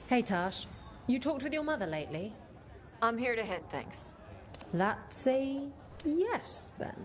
Hey Tash, you talked with your mother lately? I'm here to hit things. That's a yes, then.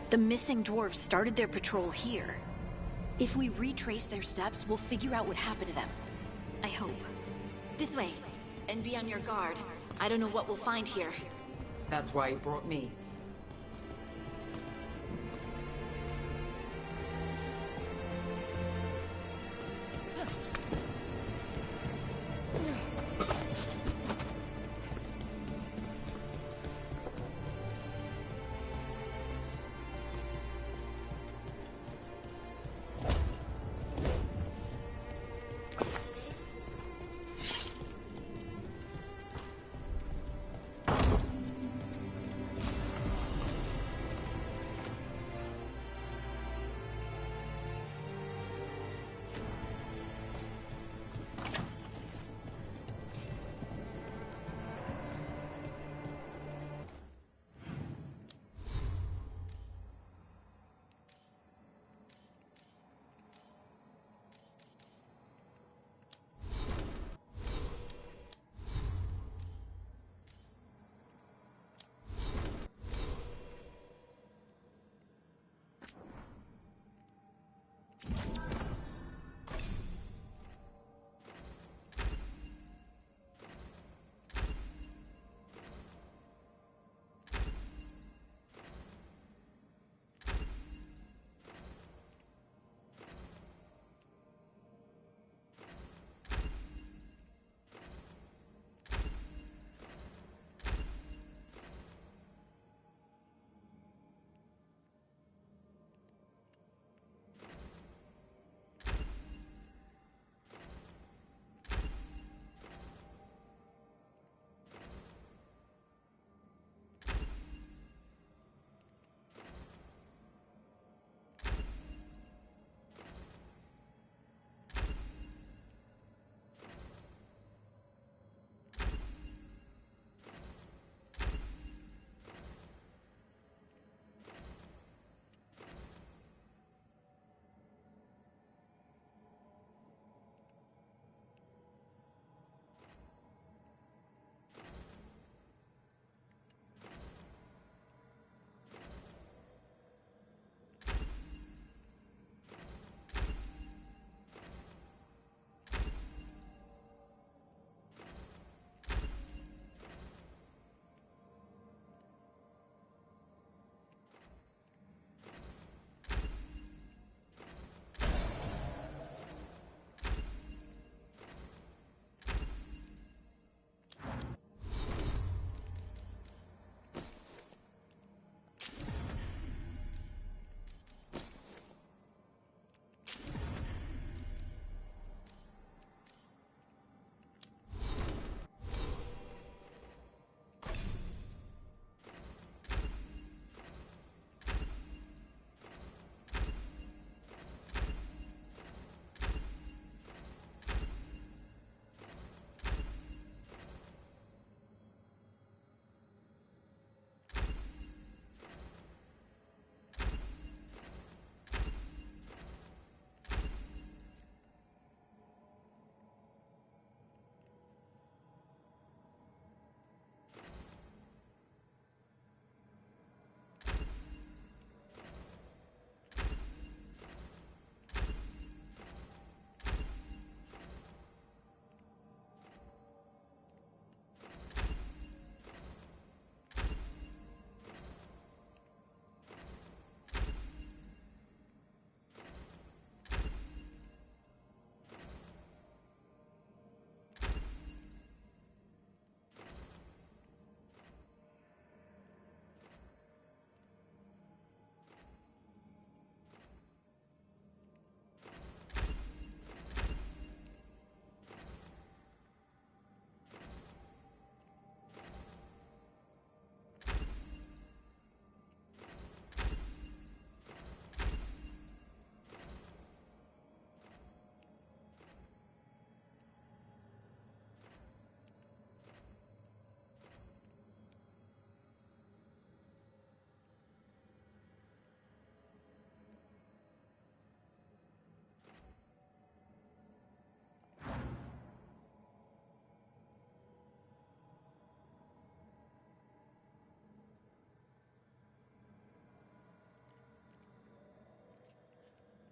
The missing dwarves started their patrol here. If we retrace their steps, we'll figure out what happened to them. I hope. This way, and be on your guard. I don't know what we'll find here. That's why he brought me.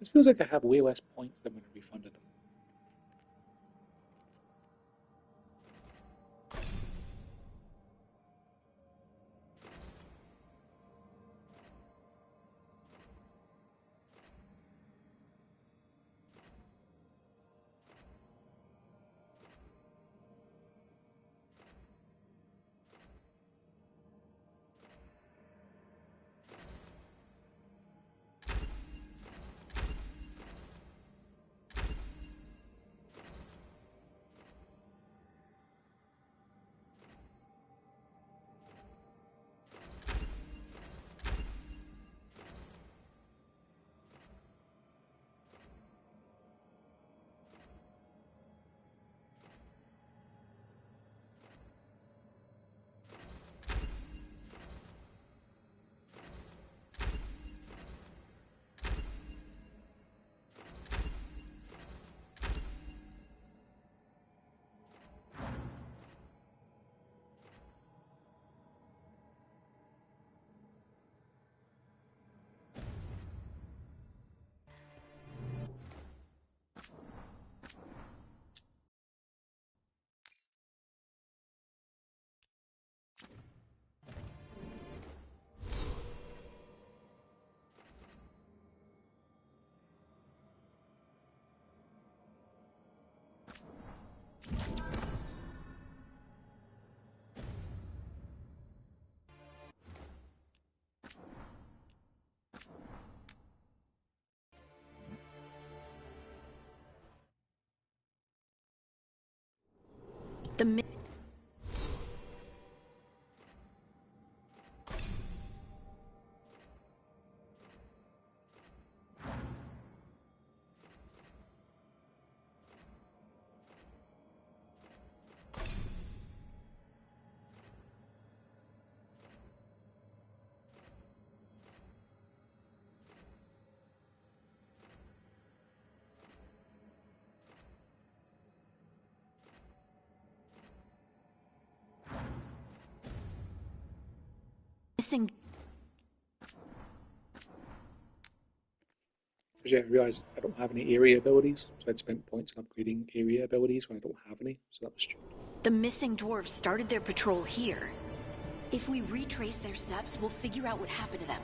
This feels like I have way less points than when I refunded them. The missing. Because I realised I don't have any area abilities, so I'd spent points on upgrading area abilities when I don't have any, so that was stupid. The missing dwarves started their patrol here. If we retrace their steps, we'll figure out what happened to them.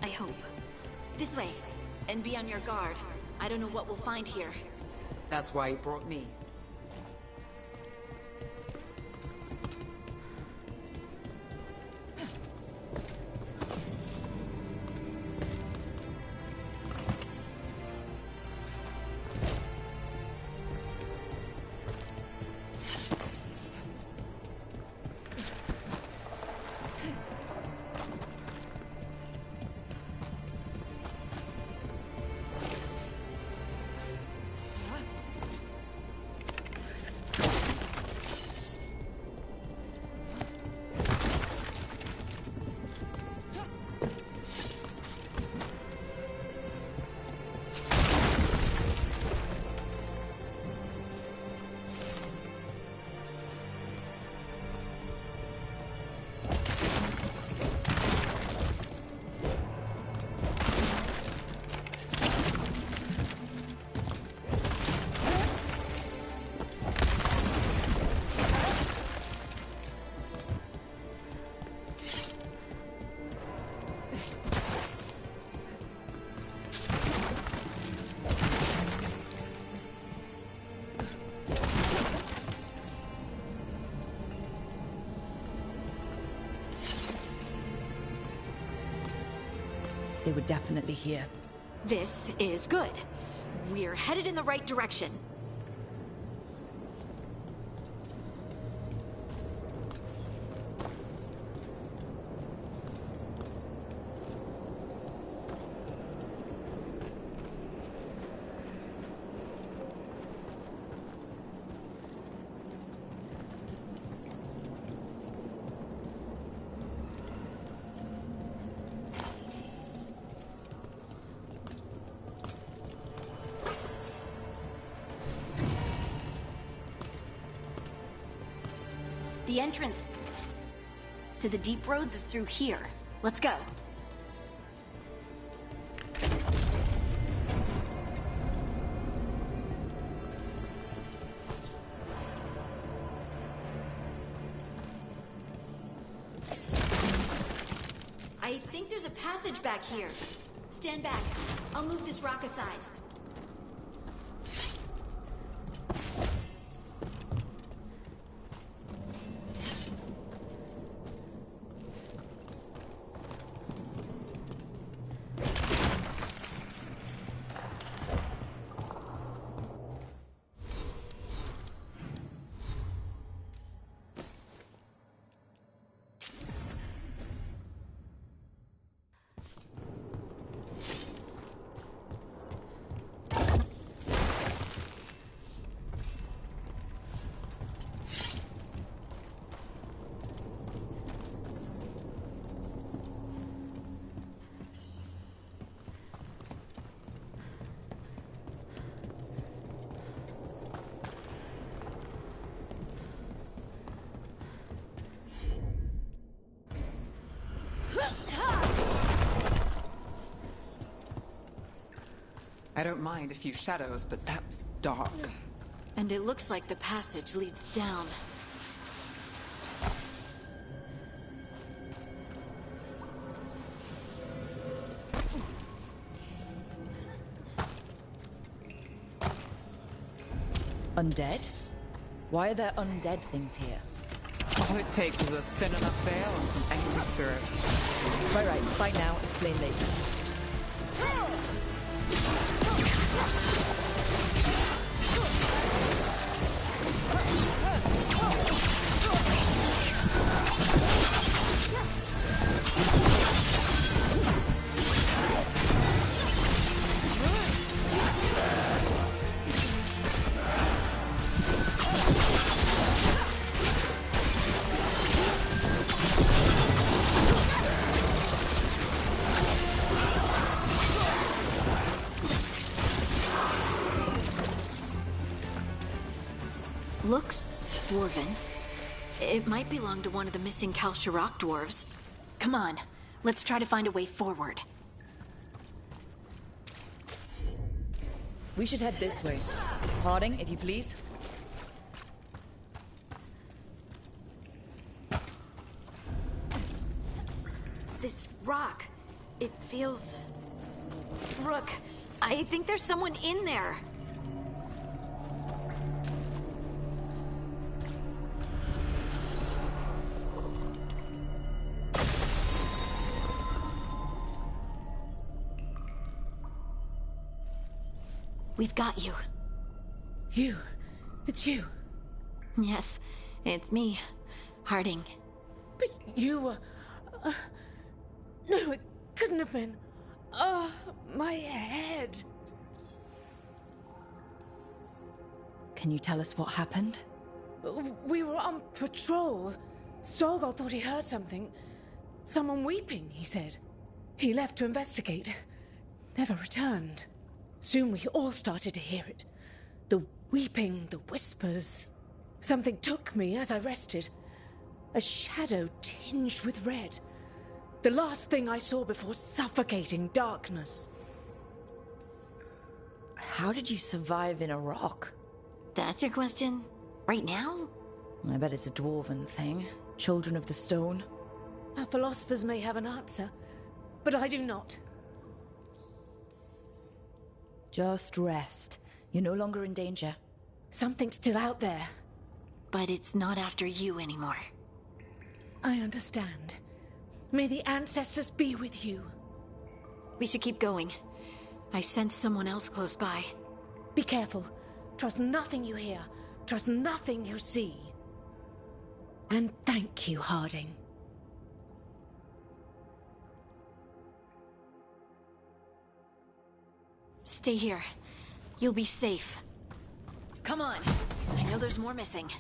I hope. This way, and be on your guard. I don't know what we'll find here. That's why he brought me. They were definitely here. This is good. We're headed in the right direction. The entrance to the deep roads is through here. Let's go. passage back here. Stand back. I'll move this rock aside. I don't mind a few shadows, but that's dark. And it looks like the passage leads down. Undead? Why are there undead things here? All it takes is a thin enough veil and some angry spirits. Right. Fight now, explain later. Looks dwarven. It might belong to one of the missing Kalsharok dwarves. Come on, let's try to find a way forward. We should head this way. Harding, if you please. This rock, it feels... Rook, I think there's someone in there. We've got you. You. It's you. Yes, it's me, Harding. But you were... no, it couldn't have been. Oh, my head. Can you tell us what happened? We were on patrol. Storgol thought he heard something. Someone weeping, he said. He left to investigate. Never returned. Soon we all started to hear it. The weeping, the whispers. Something took me as I rested. A shadow tinged with red. The last thing I saw before suffocating darkness. How did you survive in a rock? That's your question? Right now? I bet it's a dwarven thing. Children of the stone. Our philosophers may have an answer, but I do not. Just rest. You're no longer in danger. Something's still out there. But it's not after you anymore. I understand. May the ancestors be with you. We should keep going. I sense someone else close by. Be careful. Trust nothing you hear. Trust nothing you see. And thank you, Harding. Stay here. You'll be safe. Come on. I know there's more missing.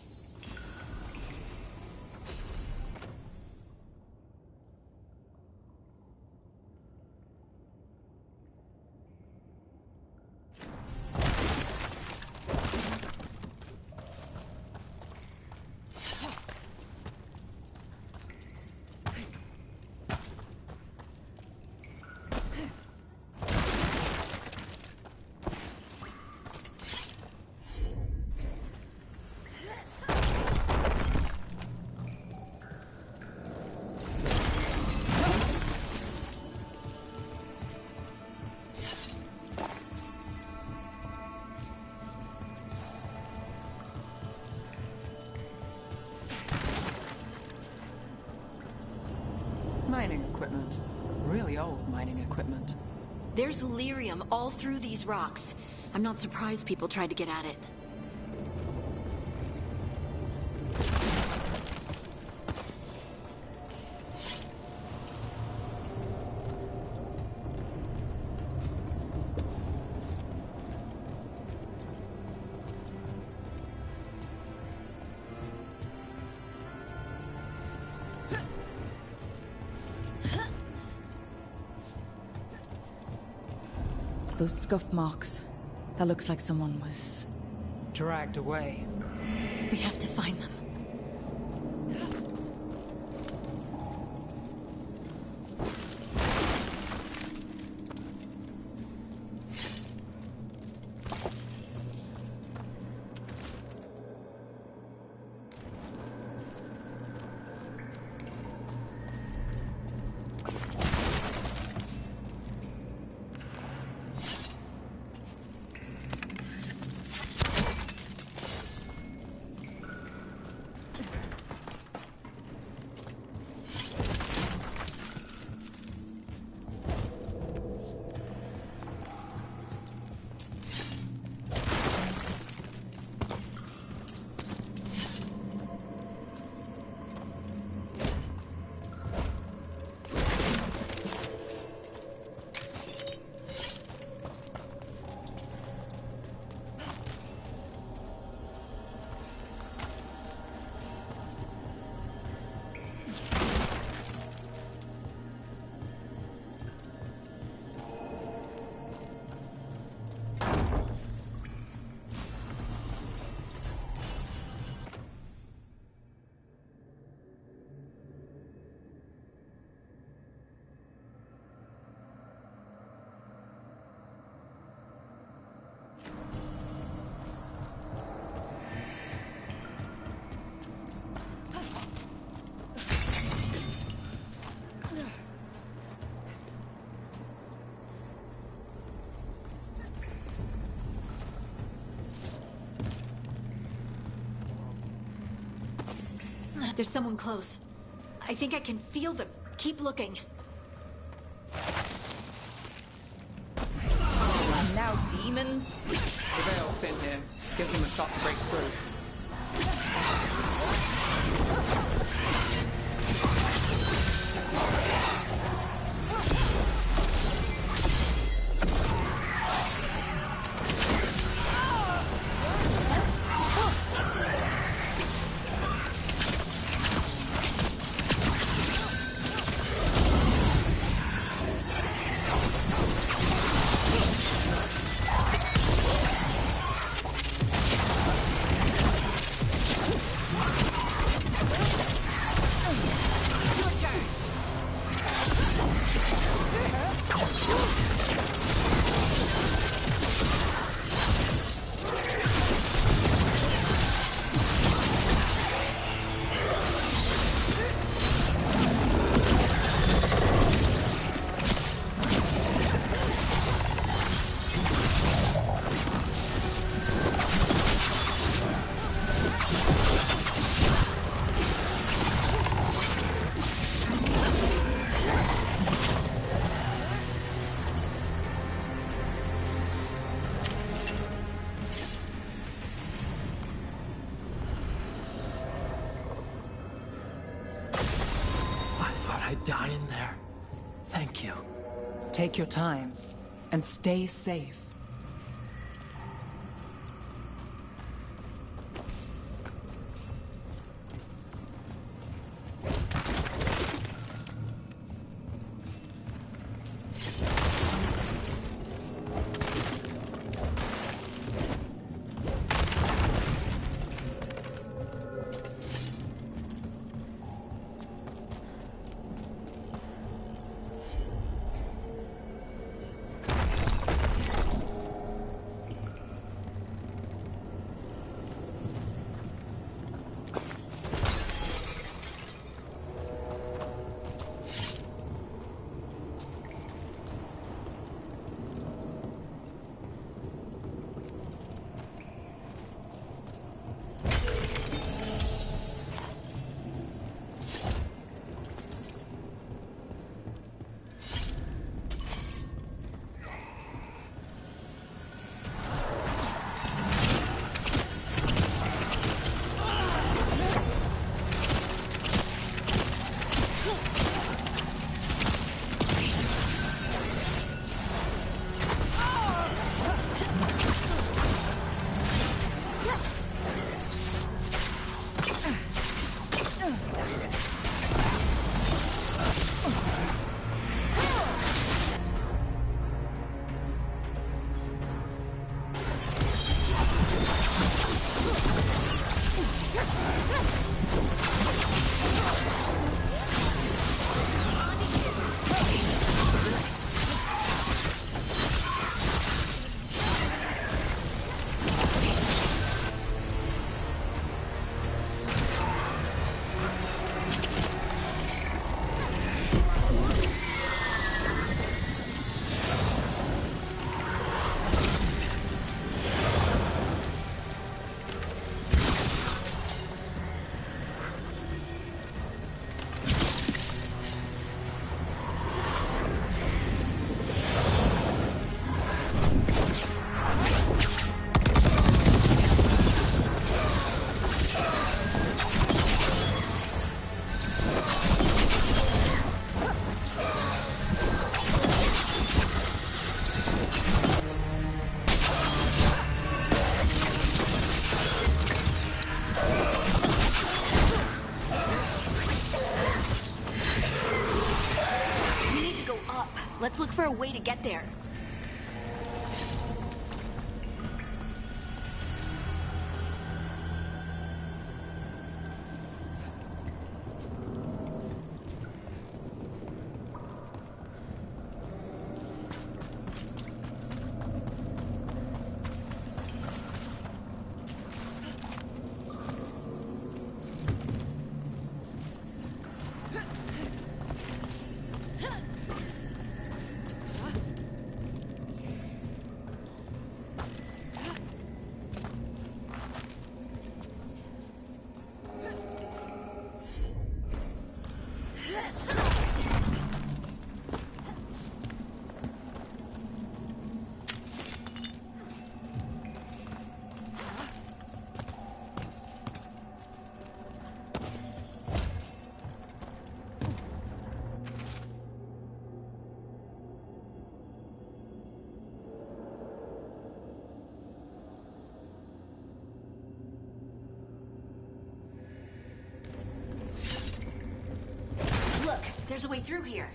that? There's lyrium all through these rocks. I'm not surprised people tried to get at it. Those scuff marks. That looks like someone was... Dragged away. We have to find them. There's someone close. I think I can feel them. Keep looking. And now demons? The veil's thin here. Gives them a shot to break through. I'd die in there. Thank you. Take your time and stay safe. for a way to get there. Look, there's a way through here.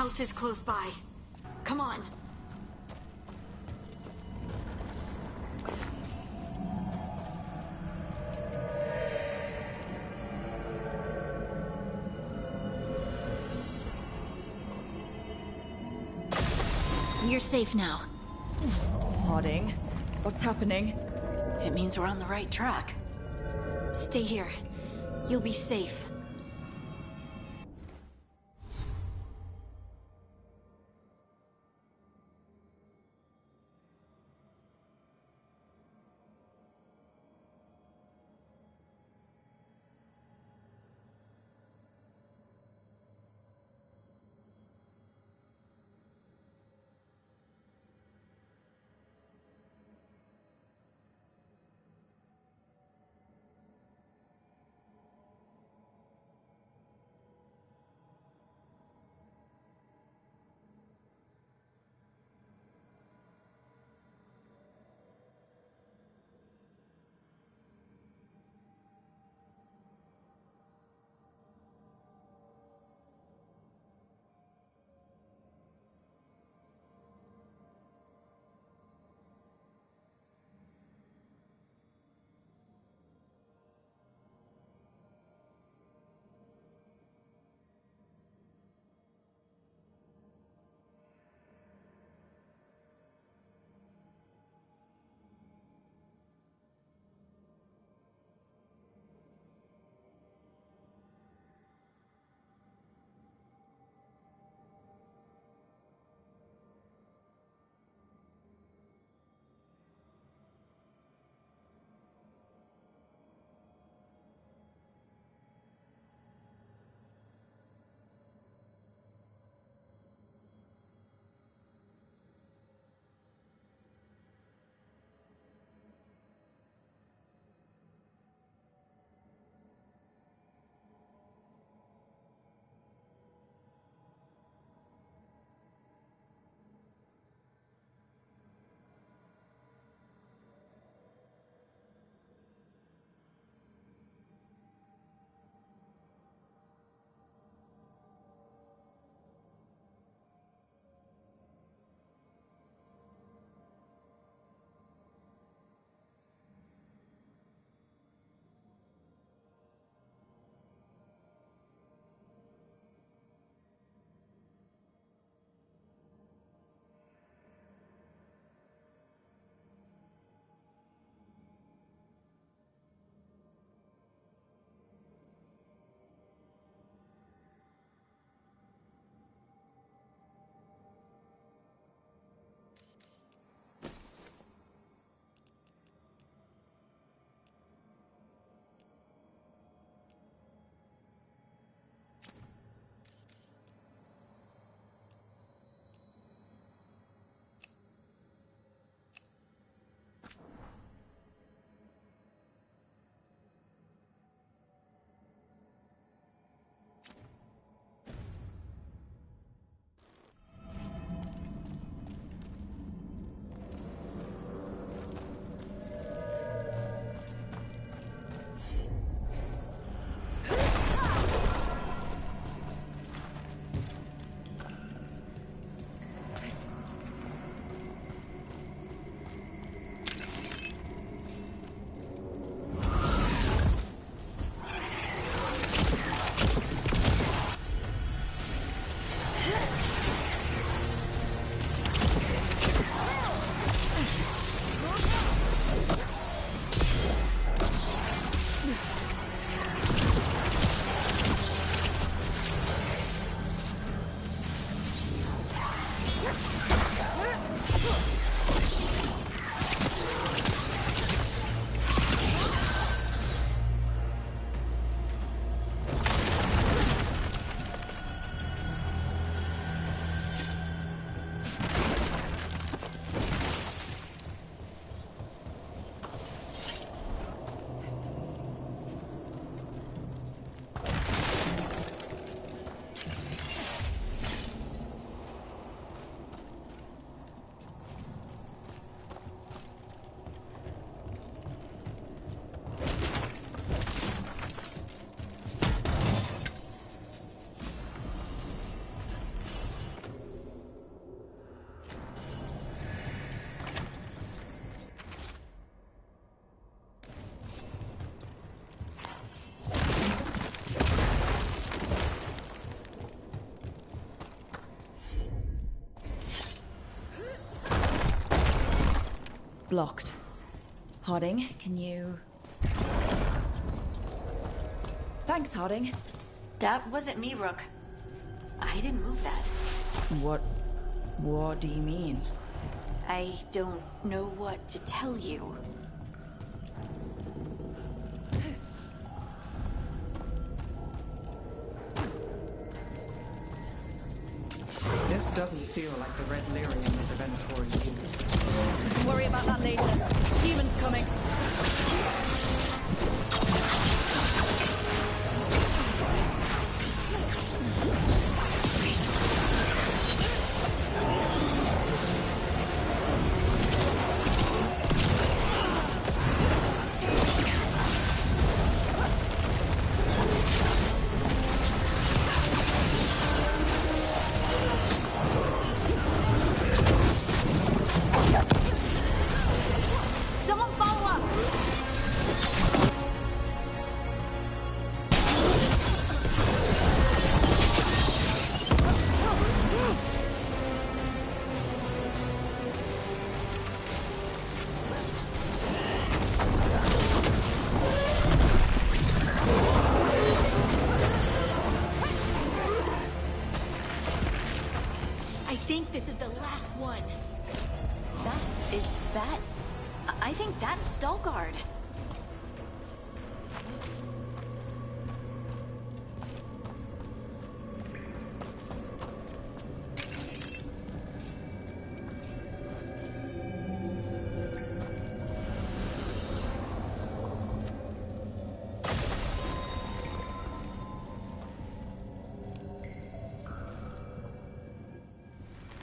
house is close by. Come on. You're safe now. Harding, what's happening? It means we're on the right track. Stay here. You'll be safe. Blocked. Harding, can you... Thanks, Harding. That wasn't me, Rook. I didn't move that. What do you mean? I don't know what to tell you. This doesn't feel like the red lyrium that Venatori used. Don't worry about that later. Demons coming. Someone follow up! I think this is the last one. I think that's Veilguard.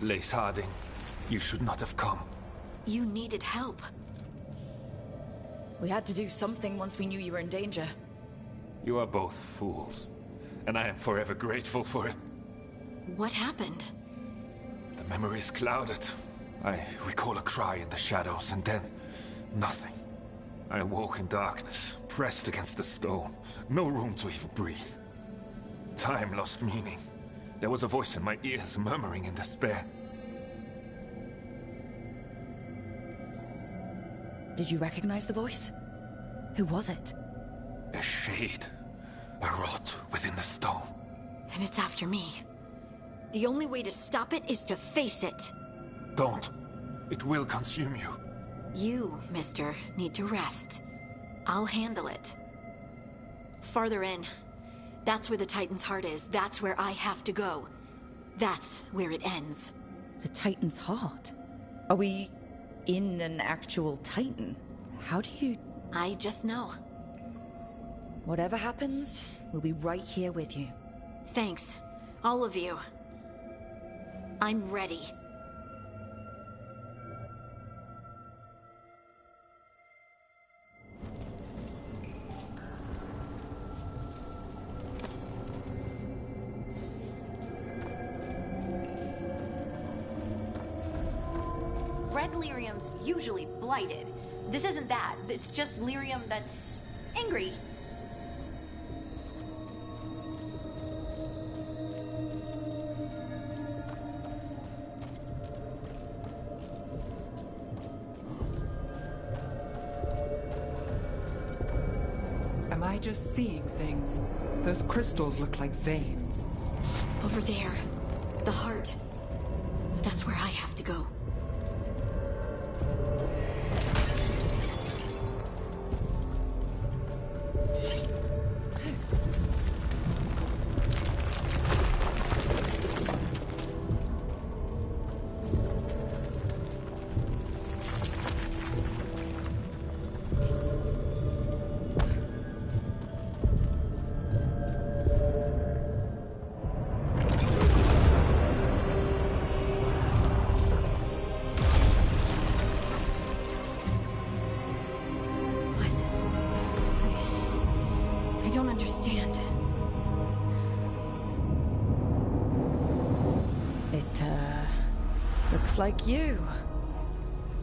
Lace Harding, you should not have come. You needed help. We had to do something once we knew you were in danger. You are both fools, and I am forever grateful for it. What happened? The memory is clouded. I recall a cry in the shadows, and then nothing. I awoke in darkness, pressed against the stone. No room to even breathe. Time lost meaning. There was a voice in my ears murmuring in despair. Did you recognize the voice? Who was it? A shade. A rot within the stone. And it's after me. The only way to stop it is to face it. Don't. It will consume you. You, mister, need to rest. I'll handle it. Farther in. That's where the Titan's heart is. That's where I have to go. That's where it ends. The Titan's heart? Are we in an actual Titan? How do you... I just know. Whatever happens, we'll be right here with you. Thanks. All of you. I'm ready. Red lyrium's usually blighted. This isn't that. It's just lyrium that's angry. Am I just seeing things? Those crystals look like veins. Over there. The heart. That's where I have to go. I don't understand. It, looks like you.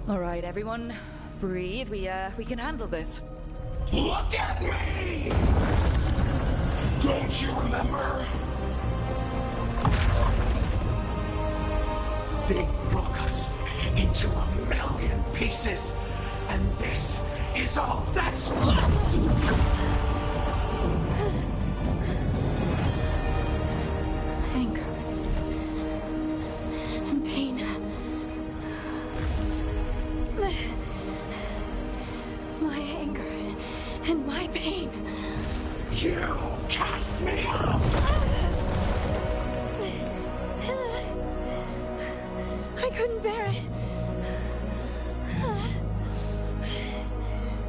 All right, everyone. Breathe. We can handle this. Look at me! Don't you remember? They broke us into a million pieces And this is all that's left! Anger. And pain. My anger and my pain. You cast me out! I couldn't bear it.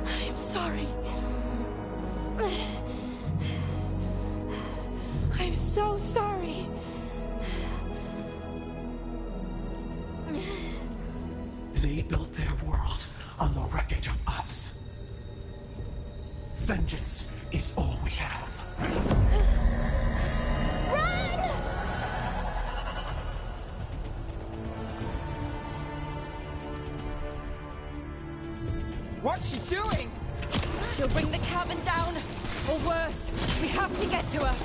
I'm sorry. I'm so sorry. They built their world on the wreckage of us. Vengeance is all we have. Run! What's she doing? She'll bring the cabin down, or worse, we have to get to her.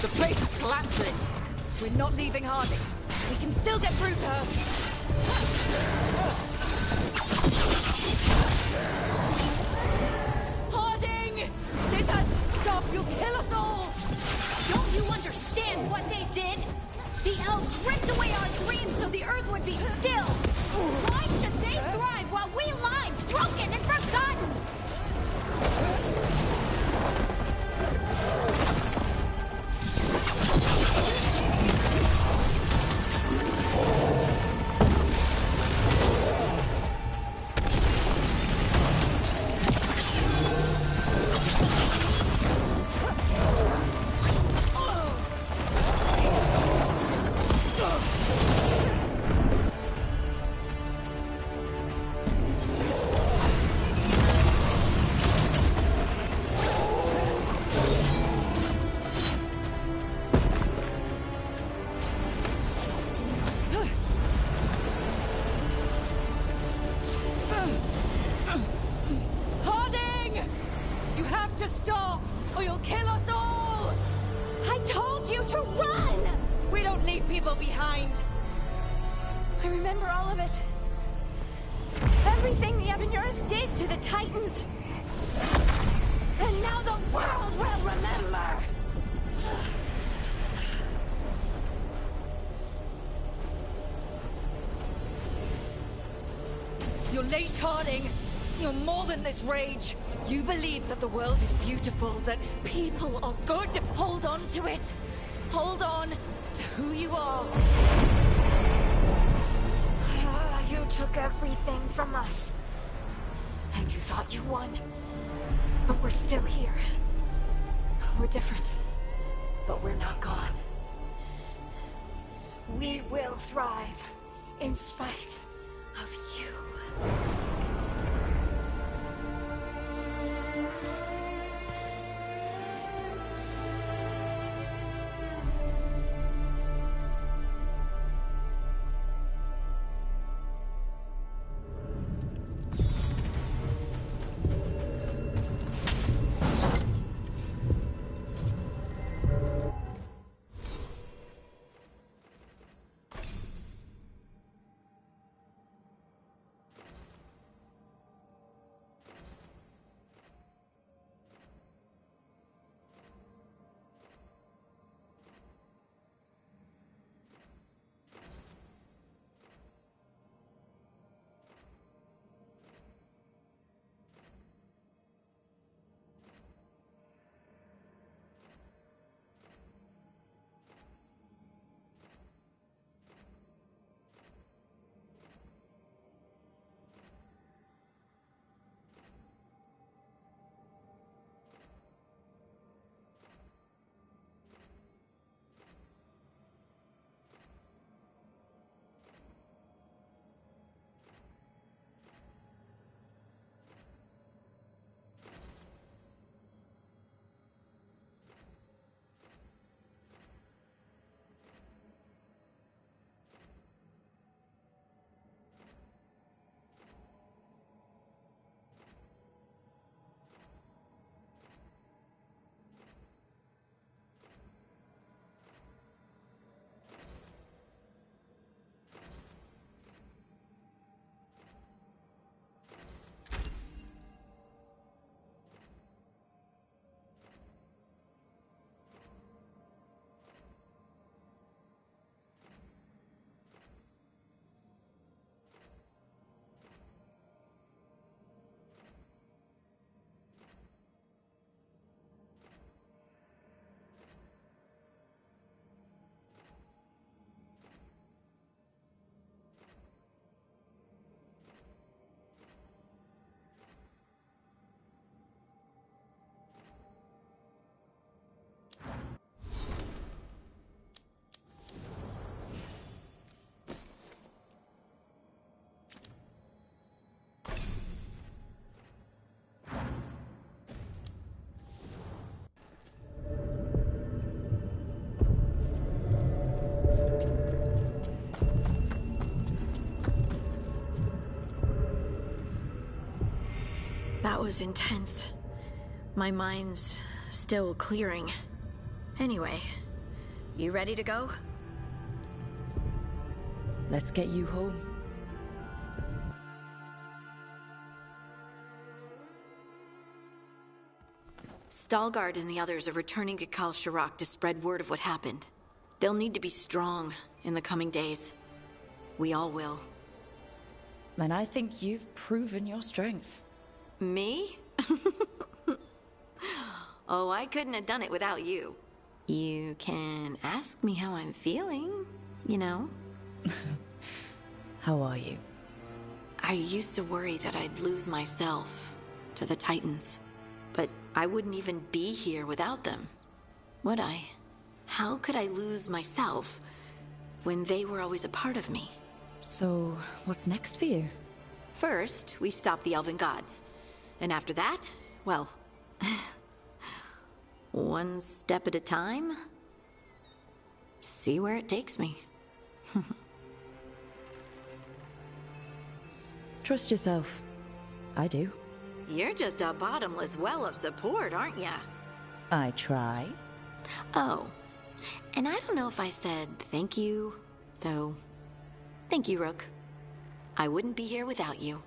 The place is collapsing. We're not leaving Harding. We can still get through to her. Harding! This has to stop. You'll kill us all. Don't you understand what they did? The elves ripped away our dreams so the earth would be still. Why should they thrive while we lie, broken and forgotten? Harding! You have to stop, or you'll kill us all! I told you to run! We don't leave people behind. I remember all of it. Everything the Avenurus did to the Titans. And now the world will remember! You're Lace Harding. You're more than this rage. You believe that the world is beautiful, that people are good. Hold on to it. Hold on to who you are. You took everything from us. And you thought you won. But we're still here. We're different. But we're not gone. We will thrive in spite of you. That was intense. My mind's still clearing. Anyway, you ready to go? Let's get you home. Veilguard and the others are returning to Kal Shirak to spread word of what happened. They'll need to be strong in the coming days. We all will. And I think you've proven your strength. Me? Oh, I couldn't have done it without you. You can ask me how I'm feeling, you know? How are you? I used to worry that I'd lose myself to the Titans. But I wouldn't even be here without them, would I? How could I lose myself when they were always a part of me? So, what's next for you? First, we stop the Elven Gods. And after that, well... one step at a time. See where it takes me. Trust yourself. I do. You're just a bottomless well of support, aren't ya? I try. Oh, and I don't know if I said thank you, so... Thank you, Rook. I wouldn't be here without you.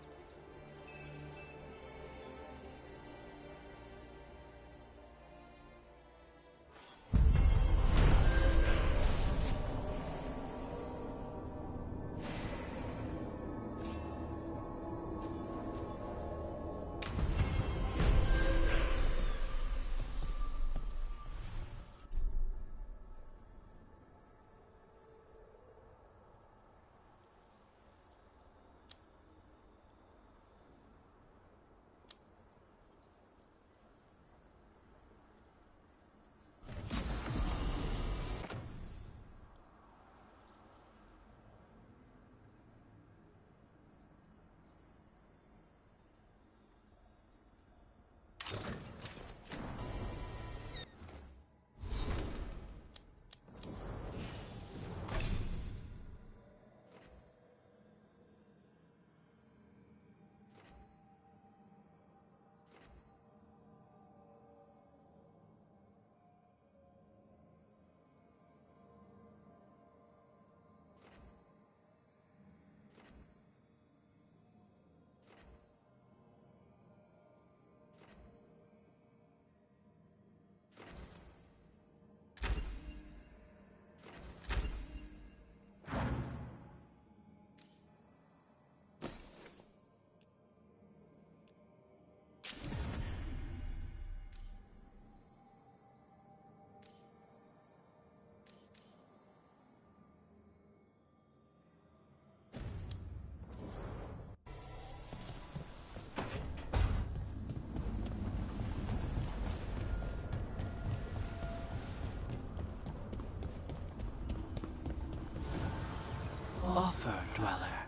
Offer, Dweller.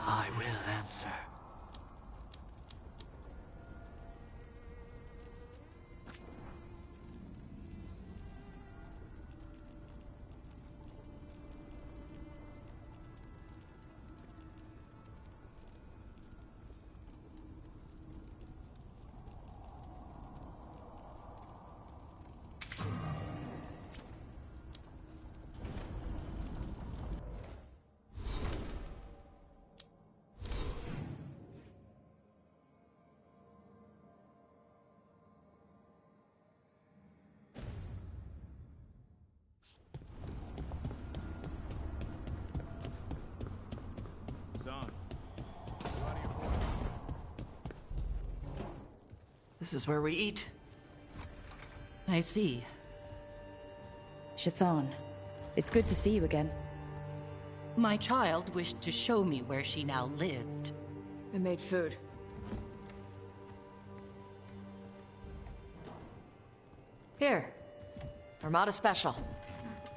I will answer. This is where we eat. I see. Shathan, it's good to see you again. My child wished to show me where she now lived. I made food. Here. Armada Special.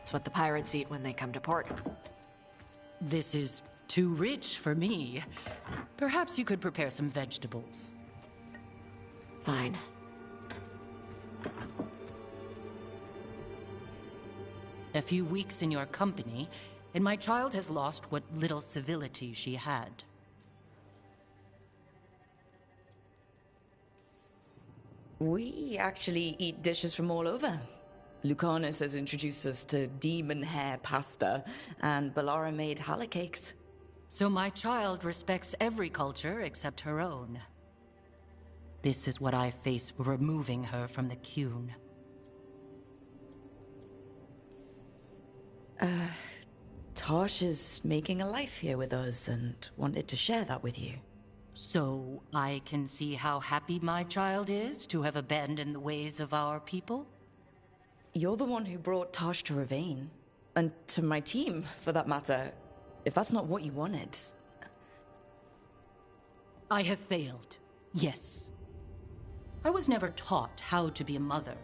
It's what the pirates eat when they come to port. This is too rich for me. Perhaps you could prepare some vegetables. Fine. A few weeks in your company, and my child has lost what little civility she had. We actually eat dishes from all over. Lucanus has introduced us to demon hair pasta, and Balara made challah cakes. So my child respects every culture except her own. This is what I face for removing her from the Qun. Tosh is making a life here with us and wanted to share that with you. So I can see how happy my child is to have abandoned the ways of our people? You're the one who brought Tosh to Ravane. And to my team, for that matter. If that's not what you wanted... I have failed, yes. I was never taught how to be a mother.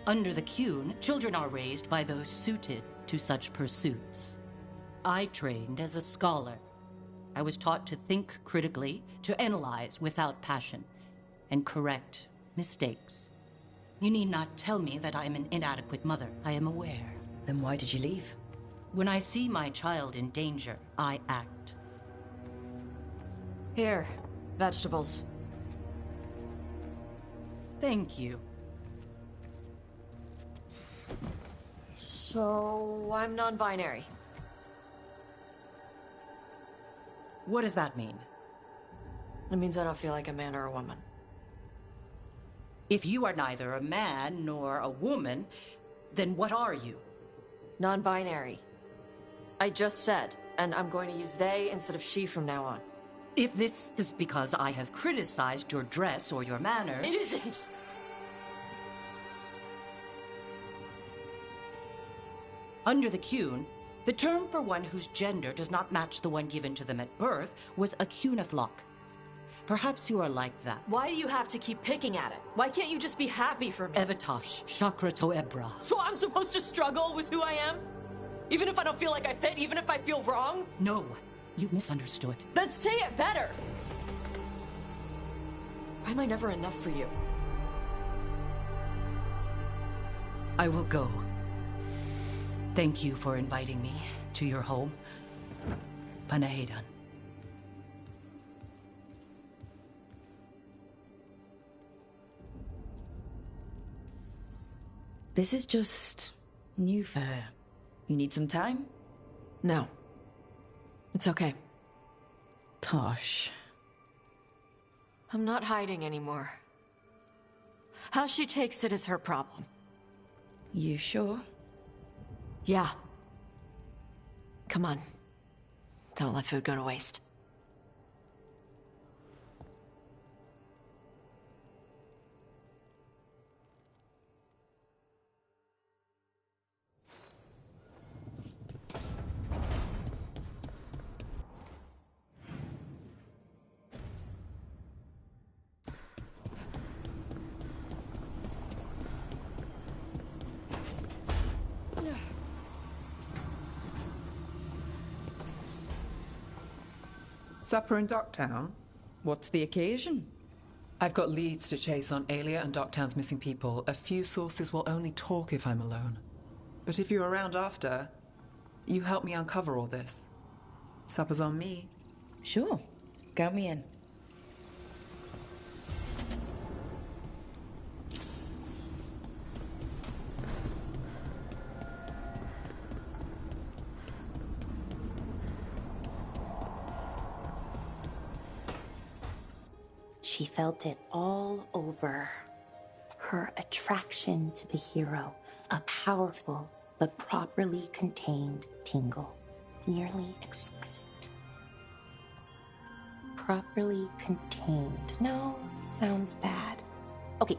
Under the Qun, children are raised by those suited to such pursuits. I trained as a scholar. I was taught to think critically, to analyze without passion, and correct mistakes. You need not tell me that I am an inadequate mother. I am aware. Then why did you leave? When I see my child in danger, I act. Here, vegetables. Thank you. So, I'm non-binary. What does that mean? It means I don't feel like a man or a woman. If you are neither a man nor a woman, then what are you? Non-binary. I just said, and I'm going to use they instead of she from now on. If this is because I have criticized your dress or your manners... It isn't! Under the Qun, the term for one whose gender does not match the one given to them at birth was a Qunathlok. Perhaps you are like that. Why do you have to keep picking at it? Why can't you just be happy for me? Evatosh, Chakra to Ebra. So I'm supposed to struggle with who I am? Even if I don't feel like I fit, even if I feel wrong? No, you misunderstood. Then say it better! Why am I never enough for you? I will go. Thank you for inviting me to your home. Panahedan. This is just new for her. You need some time? No. It's okay. Tosh. I'm not hiding anymore. How she takes it is her problem. You sure? Yeah. Come on. Don't let food go to waste. Supper in Docktown? What's the occasion? I've got leads to chase on Alia and Docktown's missing people. A few sources will only talk if I'm alone. But if you're around after, you help me uncover all this. Supper's on me. Sure. Count me in. She felt it all over. Her attraction to the hero, a powerful but properly contained tingle, nearly exquisite. Properly contained. No, sounds bad. Okay,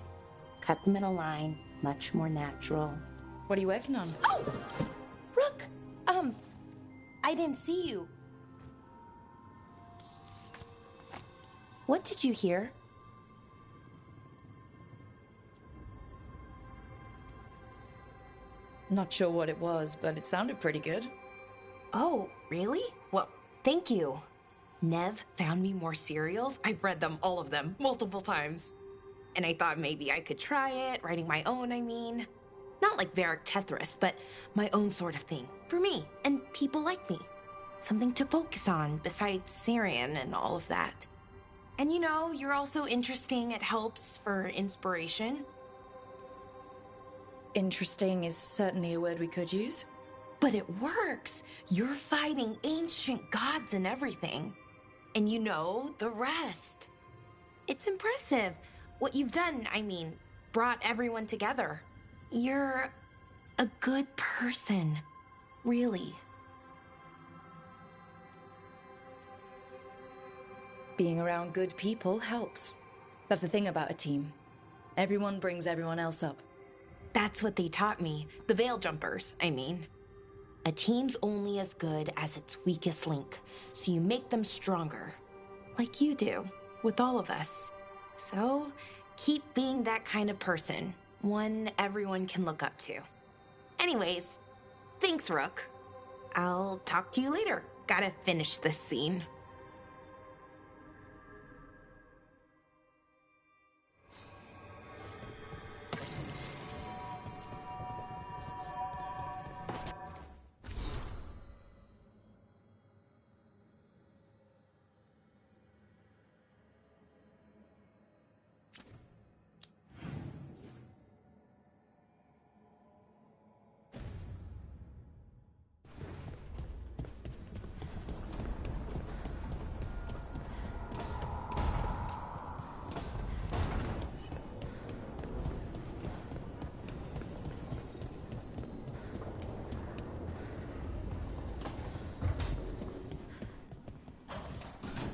cut the middle line, much more natural. What are you working on? Oh! Rook! I didn't see you. What did you hear? Not sure what it was, but it sounded pretty good. Oh, really? Well, thank you. Nev found me more cereals. I've read them, all of them, multiple times. And I thought maybe I could try it, writing my own, I mean. Not like Varric Tethris, but my own sort of thing. For me, and people like me. Something to focus on, besides Syrian and all of that. And you know, you're also interesting. It helps for inspiration. Interesting is certainly a word we could use. But it works. You're fighting ancient gods and everything. And you know the rest. It's impressive. What you've done, I mean, brought everyone together. You're a good person. Really. Being around good people helps. That's the thing about a team. Everyone brings everyone else up. That's what they taught me. The Veil Jumpers, I mean. A team's only as good as its weakest link, so you make them stronger. Like you do, with all of us. So, keep being that kind of person. One everyone can look up to. Anyways, thanks, Rook. I'll talk to you later. Gotta finish this scene.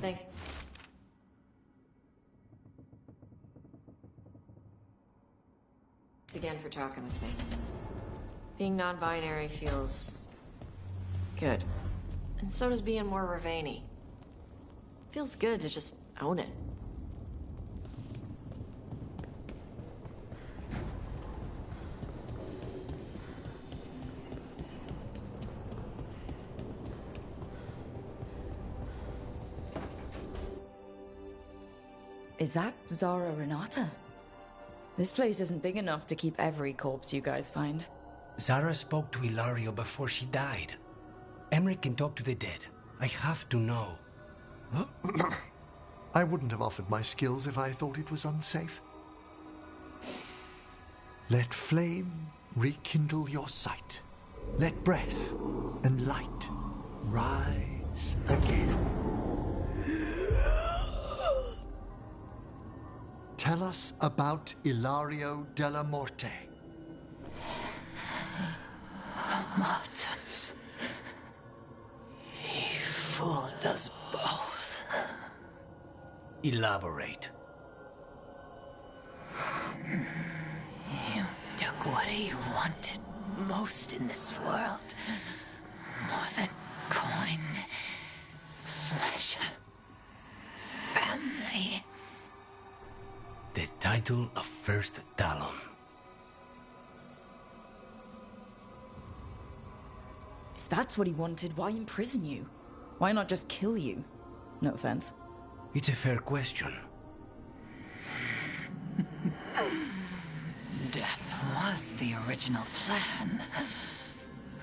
Thanks. Thanks again for talking with me. Being non-binary feels good. And so does being more Ravani. Feels good to just own it. Is that Zara Renata? This place isn't big enough to keep every corpse you guys find. Zara spoke to Ilario before she died. Emmerich can talk to the dead. I have to know. I wouldn't have offered my skills if I thought it was unsafe. Let flame rekindle your sight. Let breath and light rise again. Tell us about Ilario della Morte. Martyrs. He fooled us both. Elaborate. You took what he wanted most in this world. More than coin, pleasure, family. The title of First Talon. If that's what he wanted, why imprison you? Why not just kill you? No offense. It's a fair question. Death was the original plan.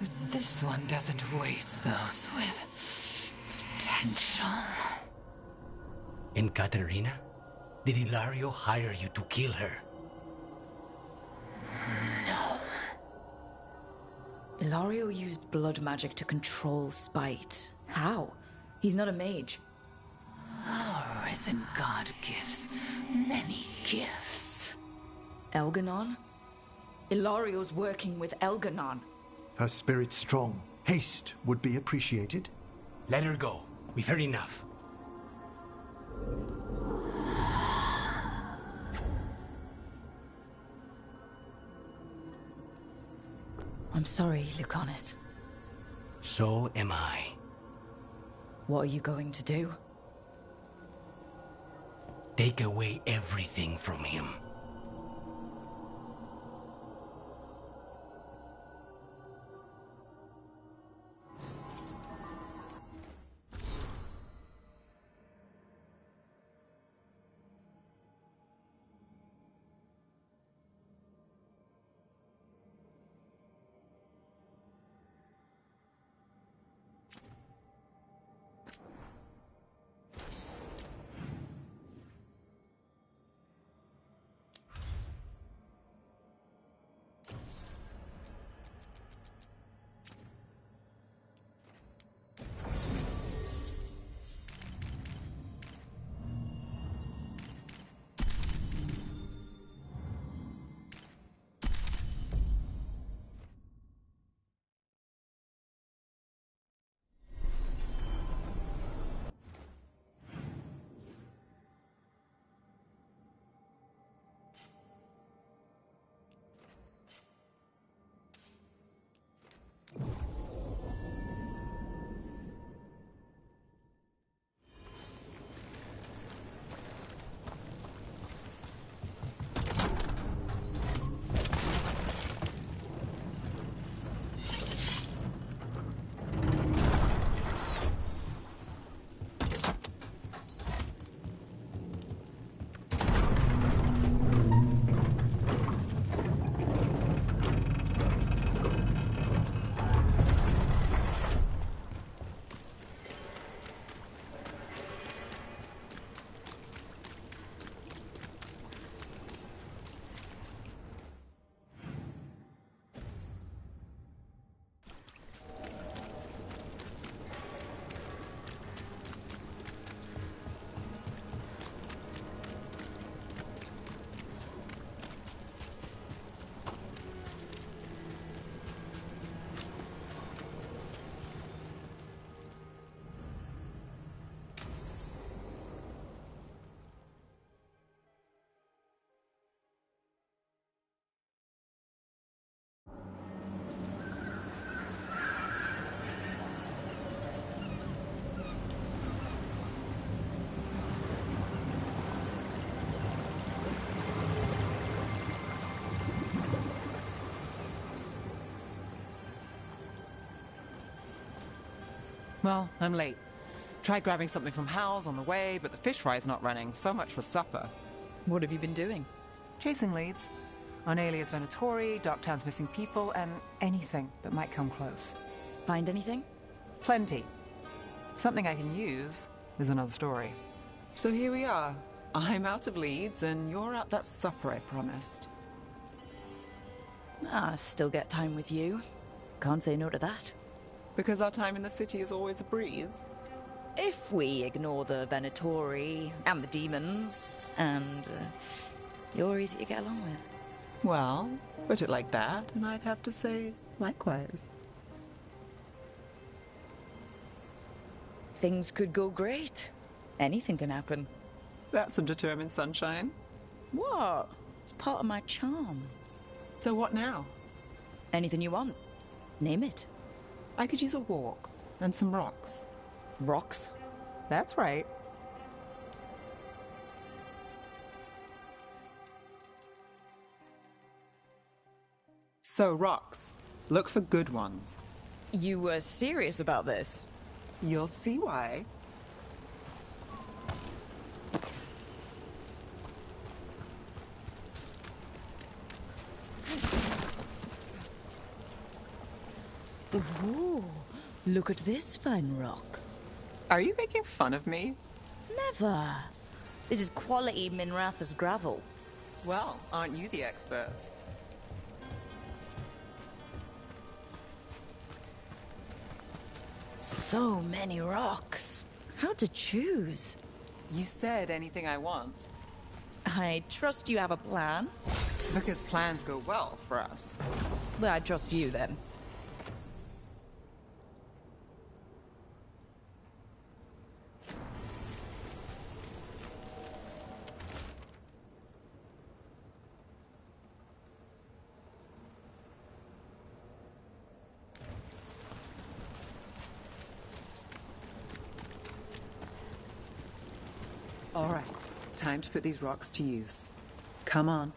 But this one doesn't waste those with potential. And Katerina? Did Ilario hire you to kill her? No. Ilario used blood magic to control spite. How? He's not a mage. Our risen god gives many gifts. Elganon? Ilario's working with Elganon. Her spirit strong. Haste would be appreciated. Let her go. We've heard enough. I'm sorry, Lucanus. So am I. What are you going to do? Take away everything from him. Well, I'm late. Tried grabbing something from Hal's on the way, but the fish fry's not running. So much for supper. What have you been doing? Chasing leads. On Alias Venatori, Darktown's missing people, and anything that might come close. Find anything? Plenty. Something I can use is another story. So here we are. I'm out of leads, and you're at that supper I promised. Still get time with you. Can't say no to that. Because our time in the city is always a breeze. If we ignore the Venatori and the demons, and you're easy to get along with. Well, put it like that, and I'd have to say likewise. Things could go great. Anything can happen. That's some determined sunshine. What? It's part of my charm. So what now? Anything you want. Name it. I could use a walk and some rocks. Rocks? That's right. So, rocks. Look for good ones. You were serious about this? You'll see why. Ooh, look at this fine rock. Are you making fun of me? Never. This is quality Minrathous gravel. Well, aren't you the expert? So many rocks. How to choose? You said anything I want. I trust you have a plan. Because plans go well for us. Well, I trust you then. All right, time to put these rocks to use. Come on.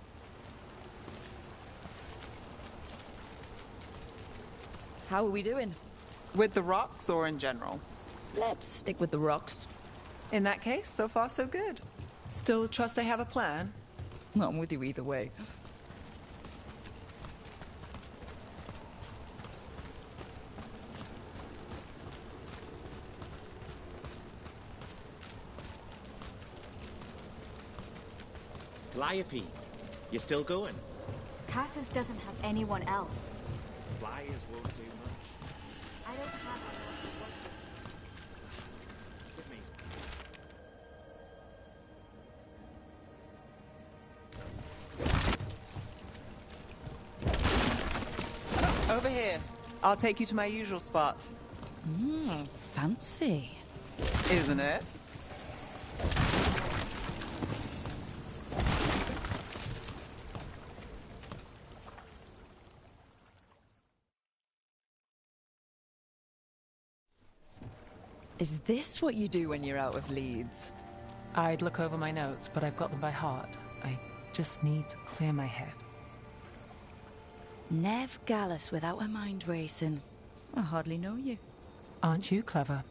How are we doing? With the rocks or in general? Let's stick with the rocks. In that case, so far so good. Still trust I have a plan? I'm with you either way. Calliope, you still going? Cassis doesn't have anyone else. Flyers won't do much. I don't have With me. Over here. I'll take you to my usual spot. Fancy. Isn't it? Is this what you do when you're out of leads? I'd look over my notes, but I've got them by heart. I just need to clear my head. Nev Gallus without a mind racing. I hardly know you. Aren't you clever?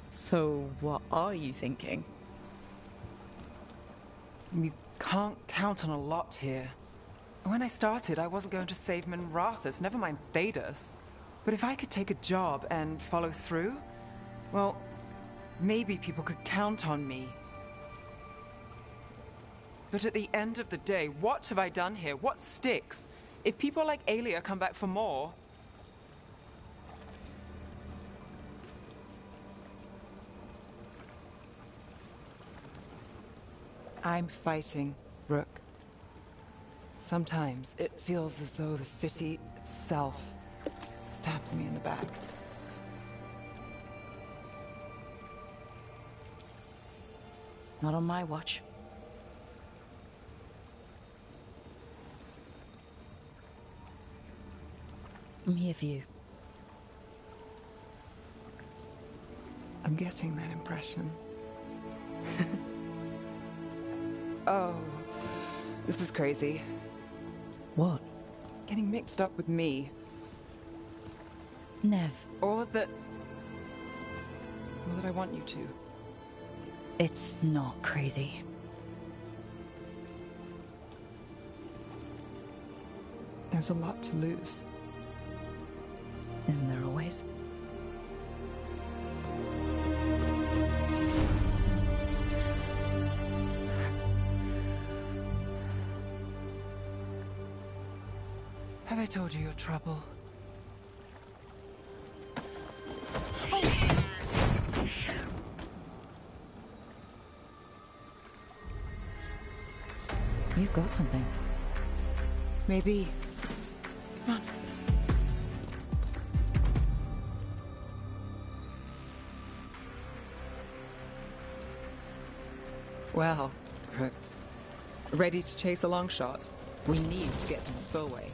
So, what are you thinking? You can't count on a lot here. When I started, I wasn't going to save Minrathous, never mind Thedas. But if I could take a job and follow through, well, maybe people could count on me. But at the end of the day, what have I done here? What sticks? If people like Aelia come back for more... I'm fighting, Rook. Sometimes it feels as though the city itself stabs me in the back. Not on my watch. I'm here for you. I'm getting that impression. Oh, this is crazy. What? Getting mixed up with me. Nev. Or that or that I want you to. It's not crazy. There's a lot to lose. Isn't there always? Have I told you your trouble? You've got something. Maybe. Come on. Well, ready to chase a long shot? We need to get to the spillway.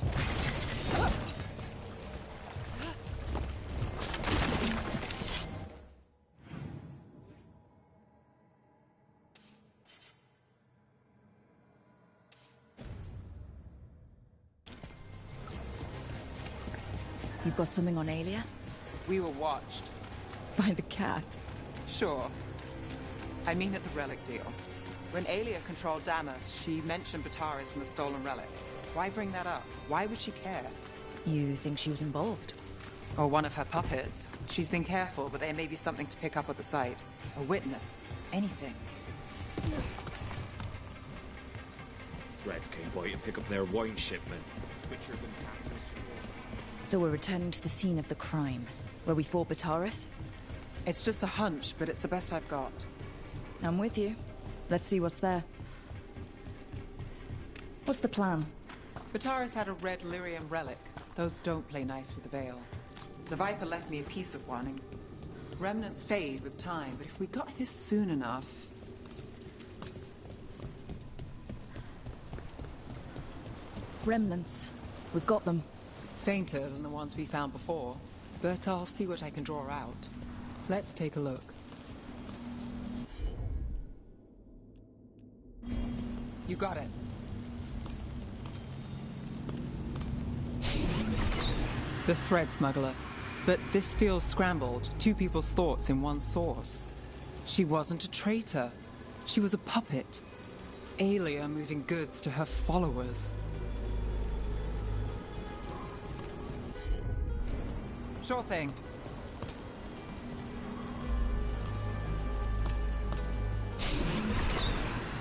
You've got something on Aelia? We were watched. By the cat? Sure. I mean at the relic deal. When Aelia controlled Damas, she mentioned Bataris and the stolen relic. Why bring that up? Why would she care? You think she was involved? Or one of her puppets. She's been careful, but there may be something to pick up at the site. A witness. Anything. Reds came by to pick up their wine shipment. So we're returning to the scene of the crime, where we fought Bataris? It's just a hunch, but it's the best I've got. I'm with you. Let's see what's there. What's the plan? Bataris had a red lyrium relic. Those don't play nice with the Veil. The Viper left me a piece of one, and remnants fade with time, but if we got here soon enough... Remnants. We've got them. Fainter than the ones we found before, but I'll see what I can draw out. Let's take a look. You got it. The thread smuggler. But this feels scrambled. Two people's thoughts in one source. She wasn't a traitor. She was a puppet. Aelia moving goods to her followers. Sure thing.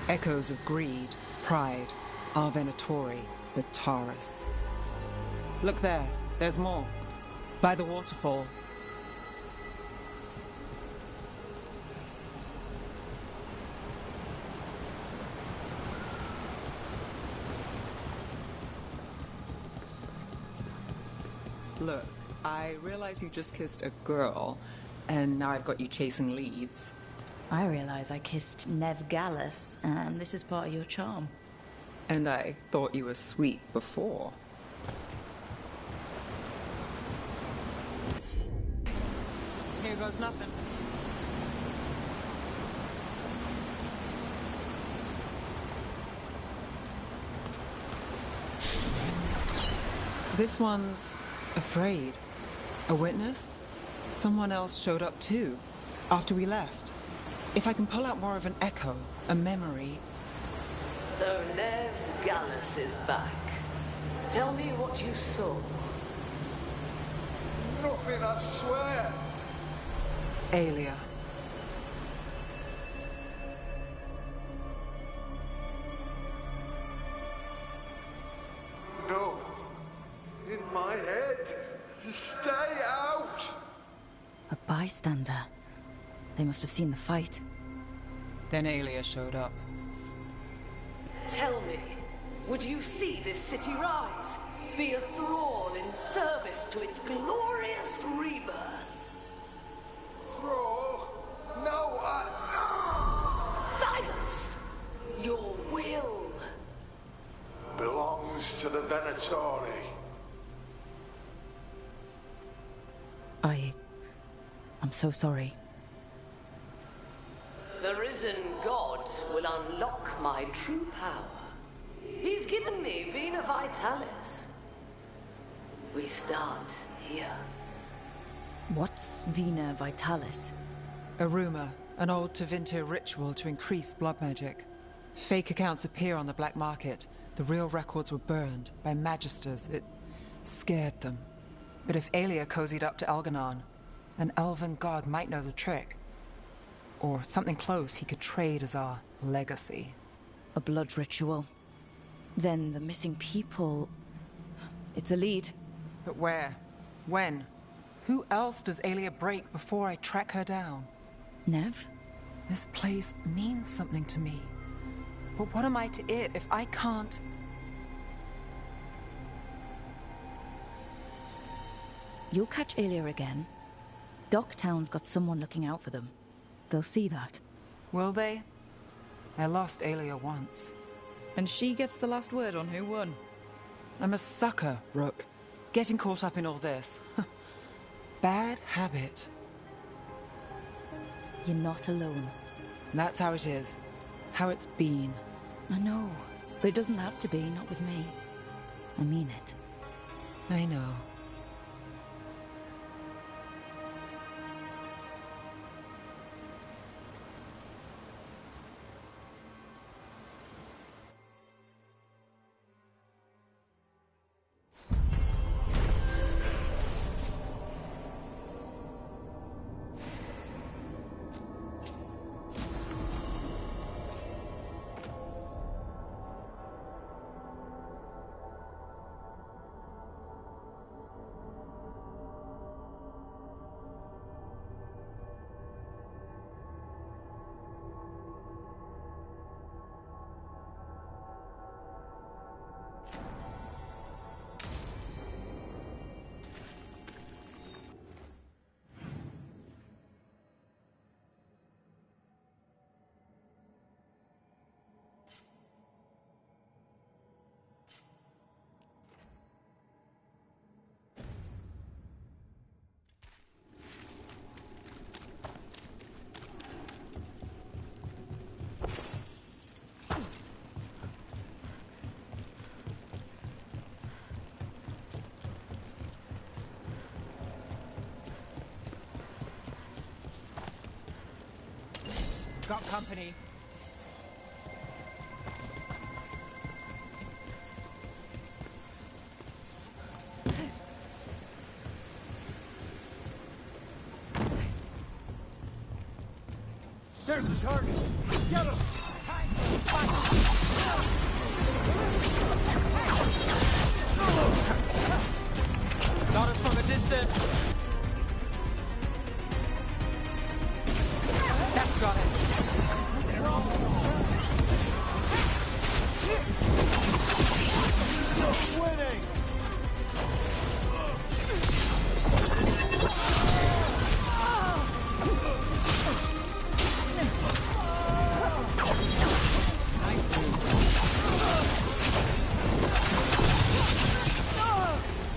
Echoes of greed, pride, our Venatori, Bataris. Look there, there's more. By the waterfall. Look, I realize you just kissed a girl, and now I've got you chasing leads. I realize I kissed Nev Gallus, and this is part of your charm. And I thought you were sweet before. Here goes nothing. This one's afraid. A witness? Someone else showed up too, after we left. If I can pull out more of an echo, a memory... So Nev Gallus is back. Tell me what you saw. Nothing, I swear. Aelia. No. In my head. Stay out. A bystander. They must have seen the fight. Then Aelia showed up. Tell me, would you see this city rise? Be a thrall in service to its glorious rebirth? Thrall? No, Silence! Your will belongs to the Venatori. I'm so sorry. The risen god will unlock my true power. He's given me Vena Vitalis. We start here. What's Vena Vitalis? A rumor, an old Tevinter ritual to increase blood magic. Fake accounts appear on the black market. The real records were burned by magisters. It scared them. But if Aelia cozied up to Algernon, an elven god might know the trick. Or something close he could trade as our legacy. A blood ritual. Then the missing people... It's a lead. But where? When? Who else does Aelia break before I track her down? Nev? This place means something to me. But what am I to it if I can't... You'll catch Aelia again. Docktown's got someone looking out for them. They'll see that. Will they? I lost Aelia once. And she gets the last word on who won. I'm a sucker, Rook. Getting caught up in all this. Bad habit. You're not alone. That's how it is. How it's been. I know. But it doesn't have to be, not with me. I mean it. I know. Got company. There's the target. Get him. Got us from a distance. That's got it. Winning.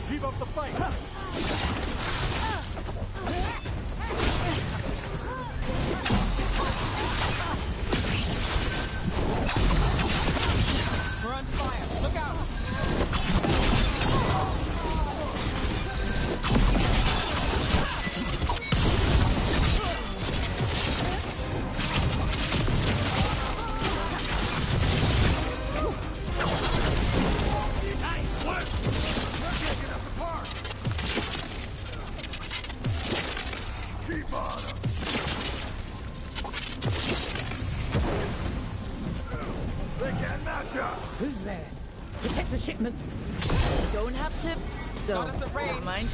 Keep up the fight. We're on fire. Look out. Nice work. We're taking up the park. Keep on him. They can't match us. Who's there? Protect the shipments. Don't have to... Got us a raid. Never mind.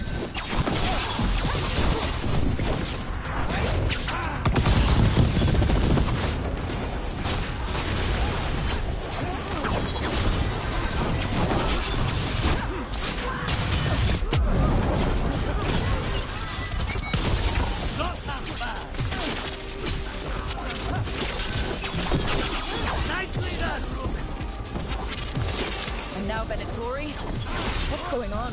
Not that bad. Nicely done, Rook. And now Venatori? What's going on?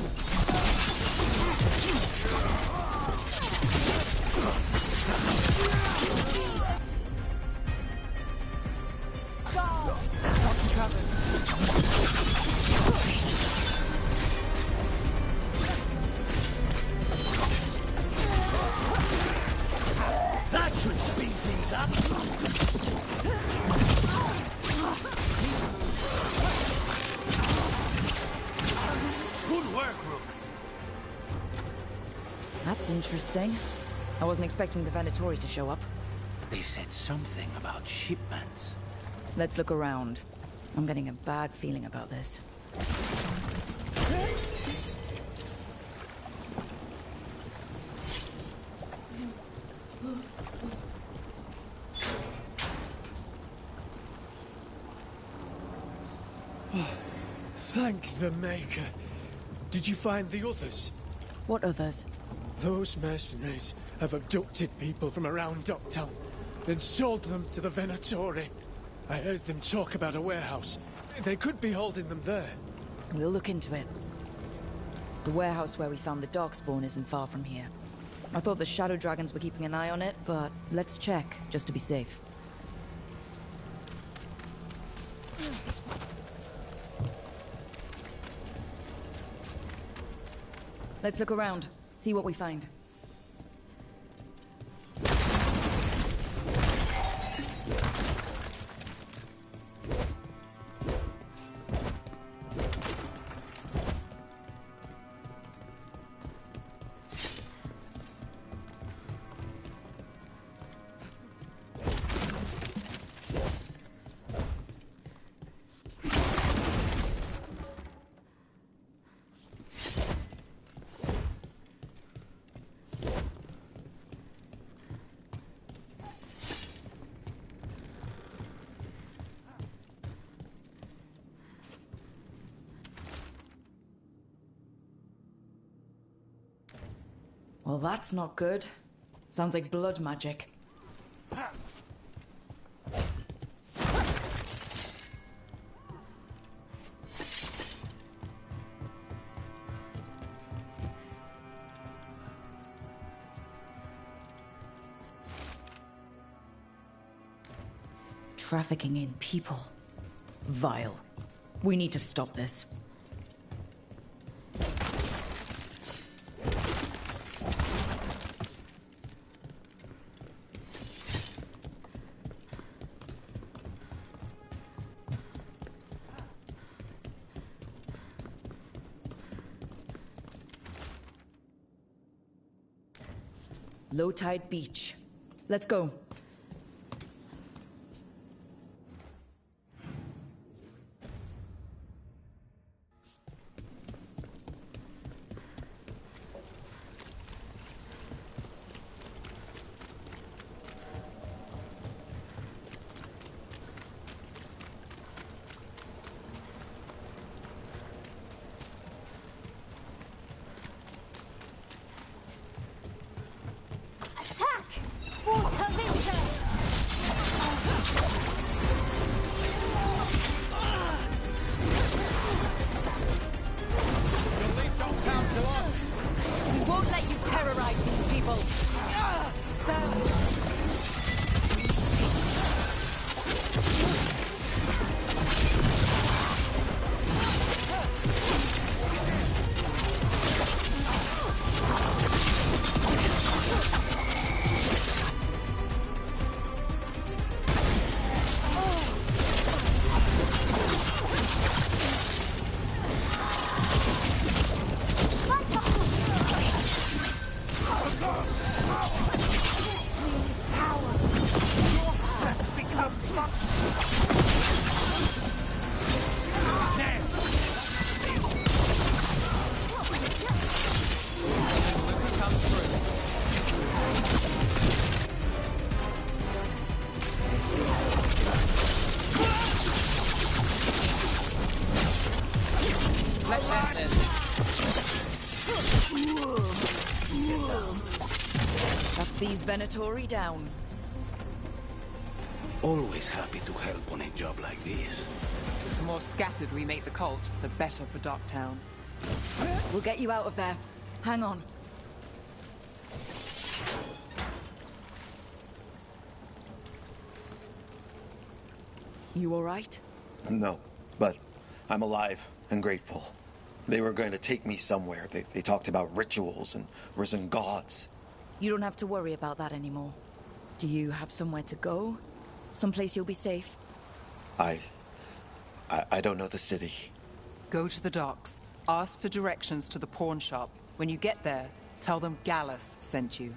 That should workroom. That's interesting. I wasn't expecting the Venatori to show up. They said something about shipments. Let's look around. I'm getting a bad feeling about this. Thank the Maker. Did you find the others? What others? Those mercenaries have abducted people from around Docktown, then sold them to the Venatori. I heard them talk about a warehouse. They could be holding them there. We'll look into it. The warehouse where we found the Darkspawn isn't far from here. I thought the Shadow Dragons were keeping an eye on it, but let's check, just to be safe. Let's look around, see what we find. Well, that's not good. Sounds like blood magic. Trafficking in people. Vile. We need to stop this. Low tide beach. Let's go. We won't let you terrorize these people. That's these Venatori down. Always happy to help on a job like this. The more scattered we make the cult, the better for Docktown. We'll get you out of there. Hang on. You all right? No, but I'm alive and grateful. They were going to take me somewhere. They talked about rituals and risen gods. You don't have to worry about that anymore. Do you have somewhere to go? Someplace you'll be safe? I don't know the city. Go to the docks. Ask for directions to the pawn shop. When you get there, tell them Gallus sent you.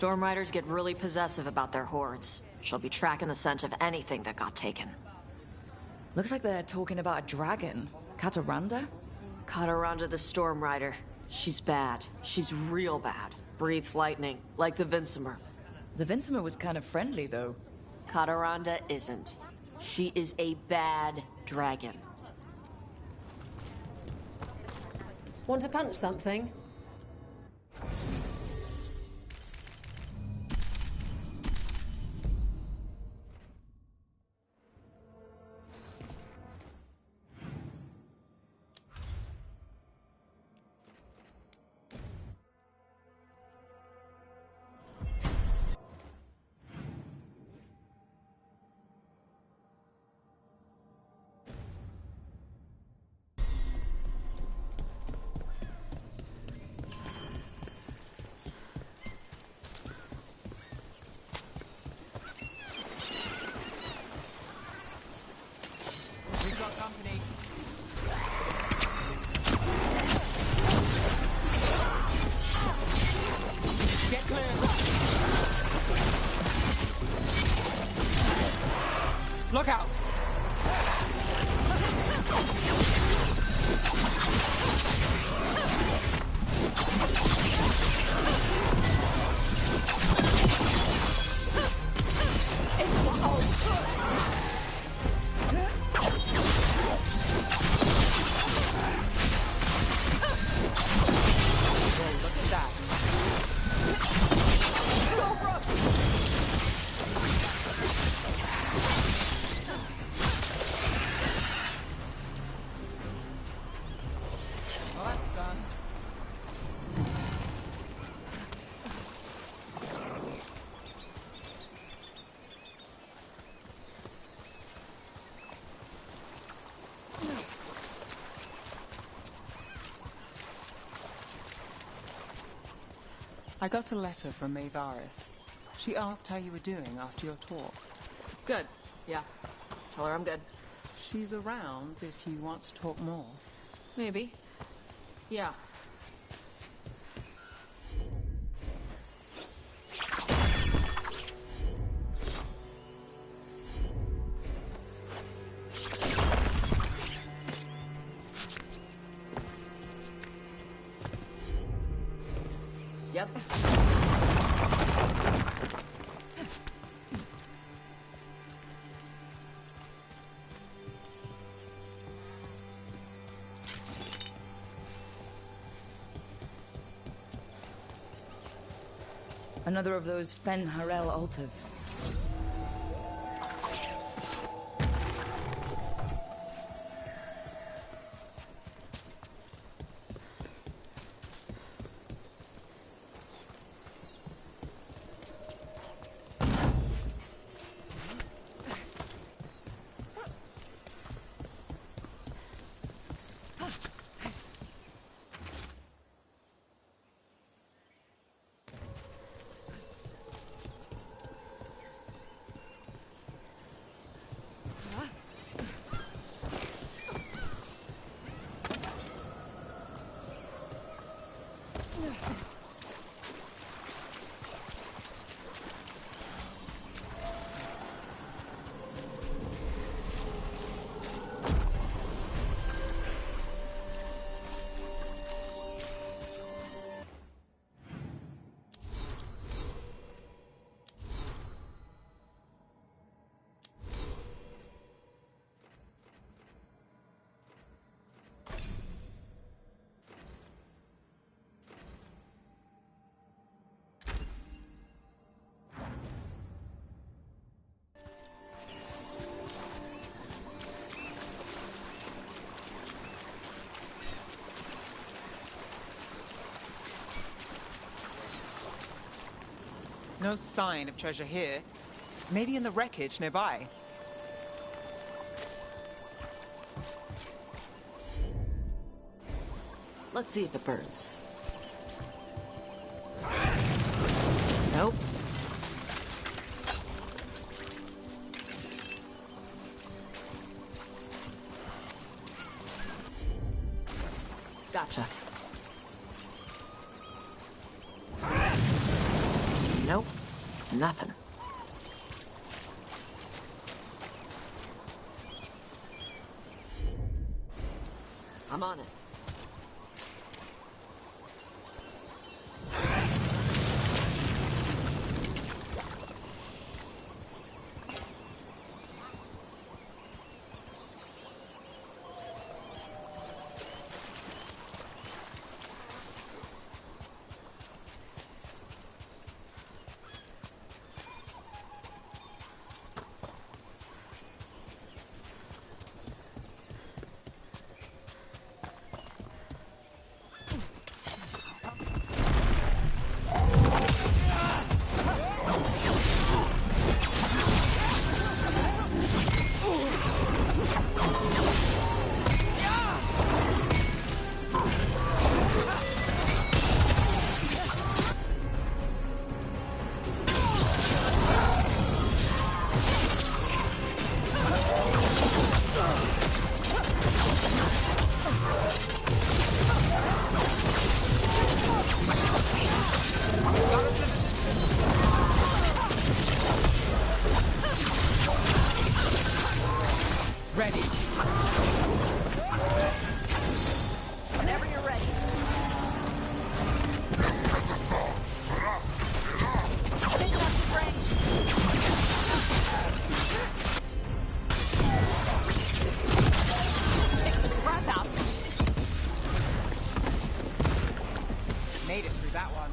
Storm Riders get really possessive about their hordes. She'll be tracking the scent of anything that got taken. Looks like they're talking about a dragon. Cataranda? Cataranda the Storm Rider. She's bad. She's real bad. Breathes lightning, like the Vincimer. The Vincimer was kind of friendly, though. Cataranda isn't. She is a bad dragon. Want to punch something? Look out! I got a letter from Maevaris. She asked how you were doing after your talk. Good. Yeah. Tell her I'm good. She's around if you want to talk more. Maybe. Yeah. Yep. Another of those Fen Harel altars. No sign of treasure here. Maybe in the wreckage nearby. Let's see if it burns. Nope. Gotcha. Nope. Nothing. I'm on it. Made it through that one.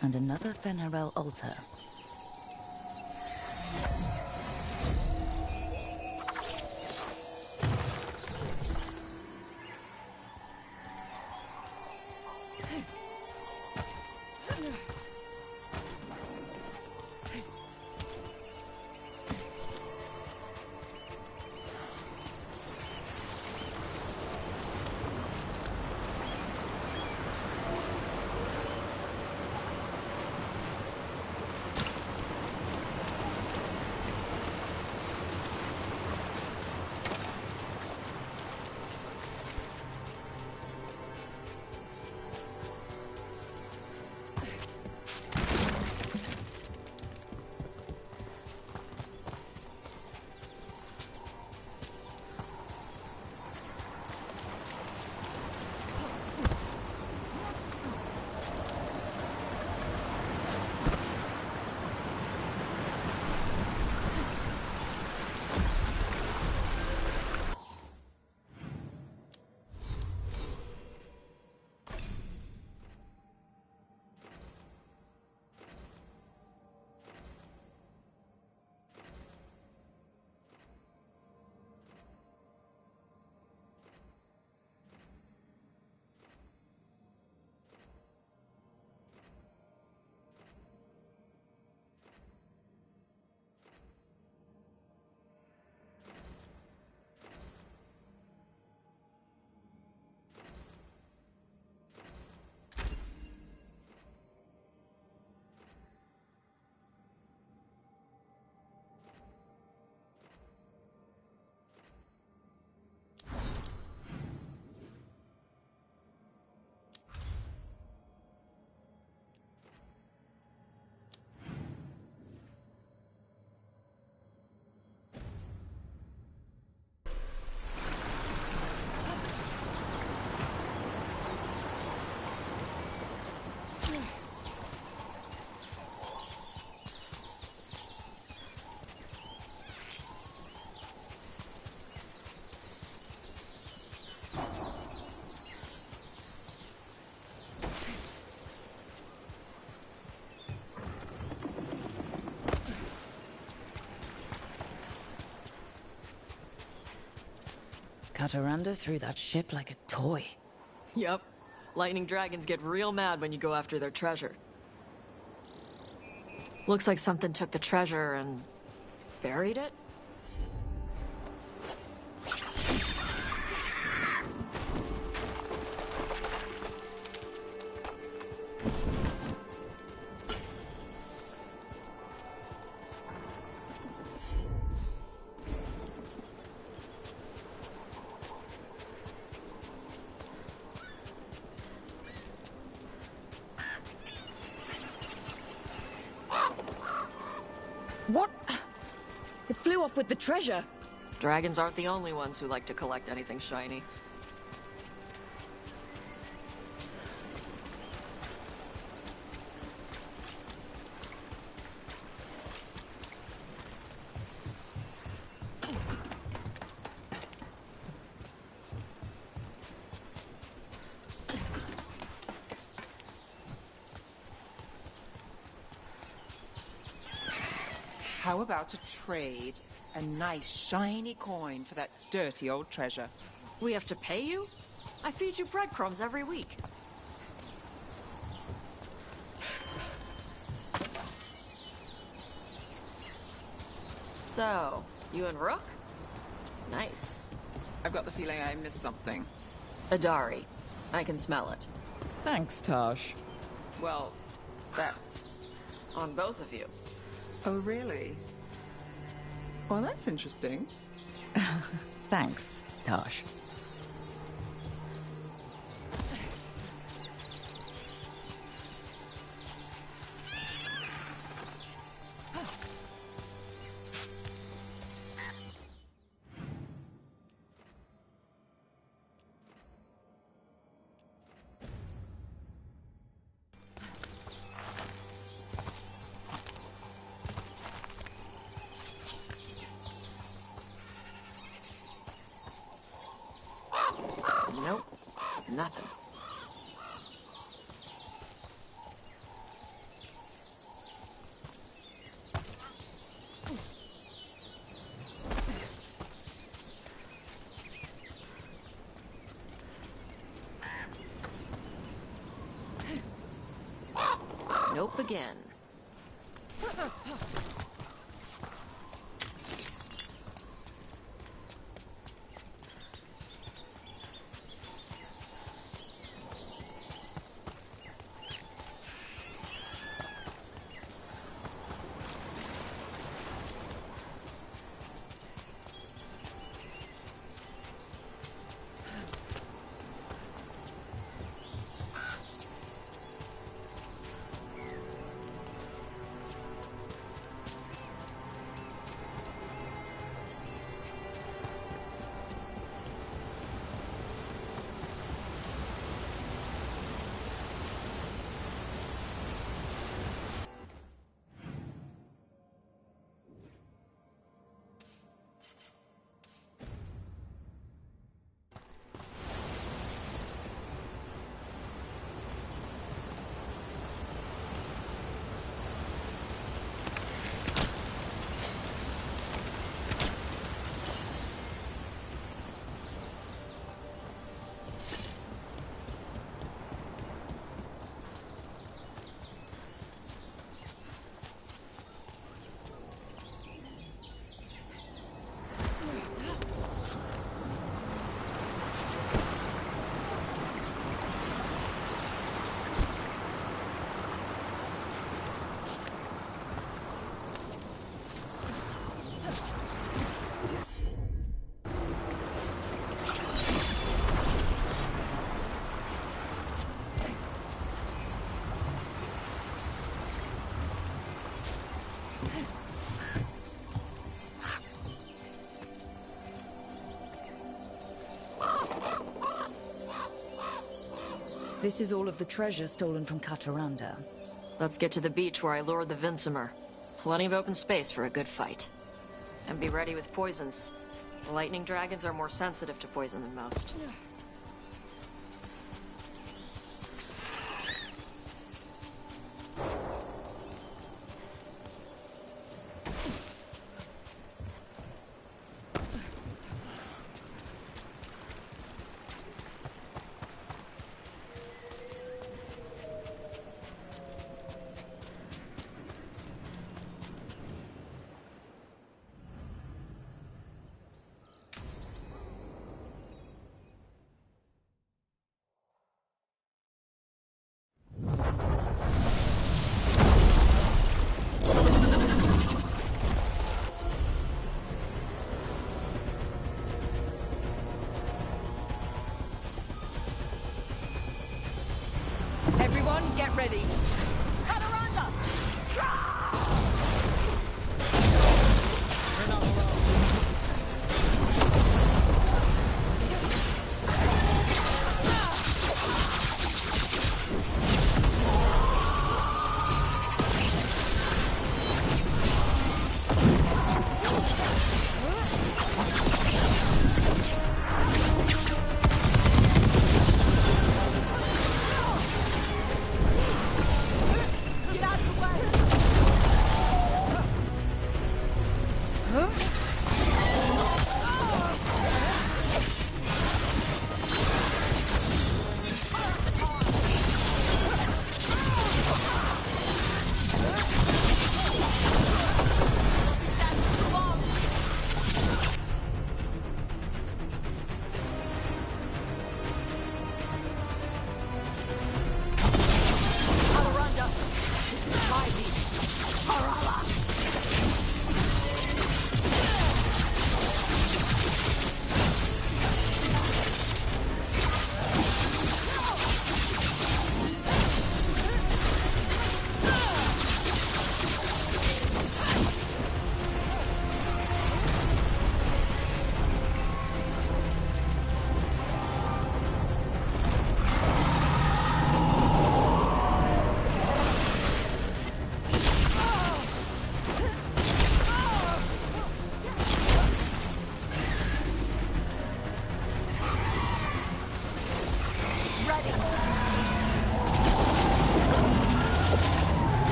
And another Fen Harel altar. Cataranda threw that ship like a toy. Yup. Lightning dragons get real mad when you go after their treasure. Looks like something took the treasure and buried it? What? It flew off with the treasure. Dragons aren't the only ones who like to collect anything shiny. How about a trade? A nice shiny coin for that dirty old treasure. We have to pay you? I feed you breadcrumbs every week. So, you and Rook? Nice. I've got the feeling I missed something. Adari. I can smell it. Thanks, Tosh. Well, that's... on both of you. Oh, really? Well, that's interesting. Thanks, Tosh. Nope. Nothing. Nope again. This is all of the treasure stolen from Kataranda. Let's get to the beach where I lured the Vinsimer. Plenty of open space for a good fight. And be ready with poisons. Lightning dragons are more sensitive to poison than most.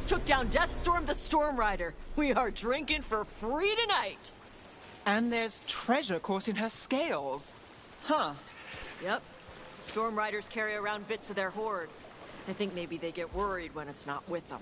took down Deathstorm the Stormrider. We are drinking for free tonight. And there's treasure caught in her scales. Huh. Yep. Stormriders carry around bits of their hoard. I think maybe they get worried when it's not with them.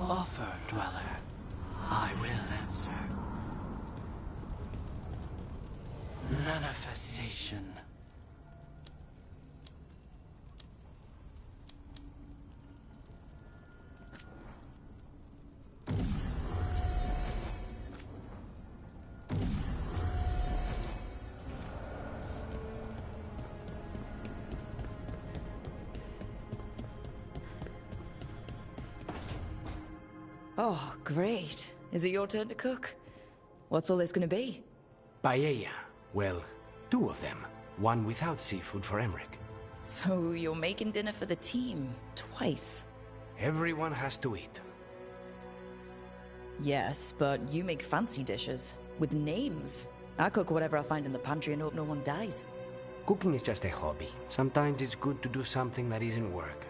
Offer, Dweller. I will answer. Manifestation. Oh, great. Is it your turn to cook? What's all this gonna be? Paella. Well, two of them. One without seafood for Emmerich. So you're making dinner for the team twice? Everyone has to eat. Yes, but you make fancy dishes with names. I cook whatever I find in the pantry and hope no one dies. Cooking is just a hobby. Sometimes it's good to do something that isn't work.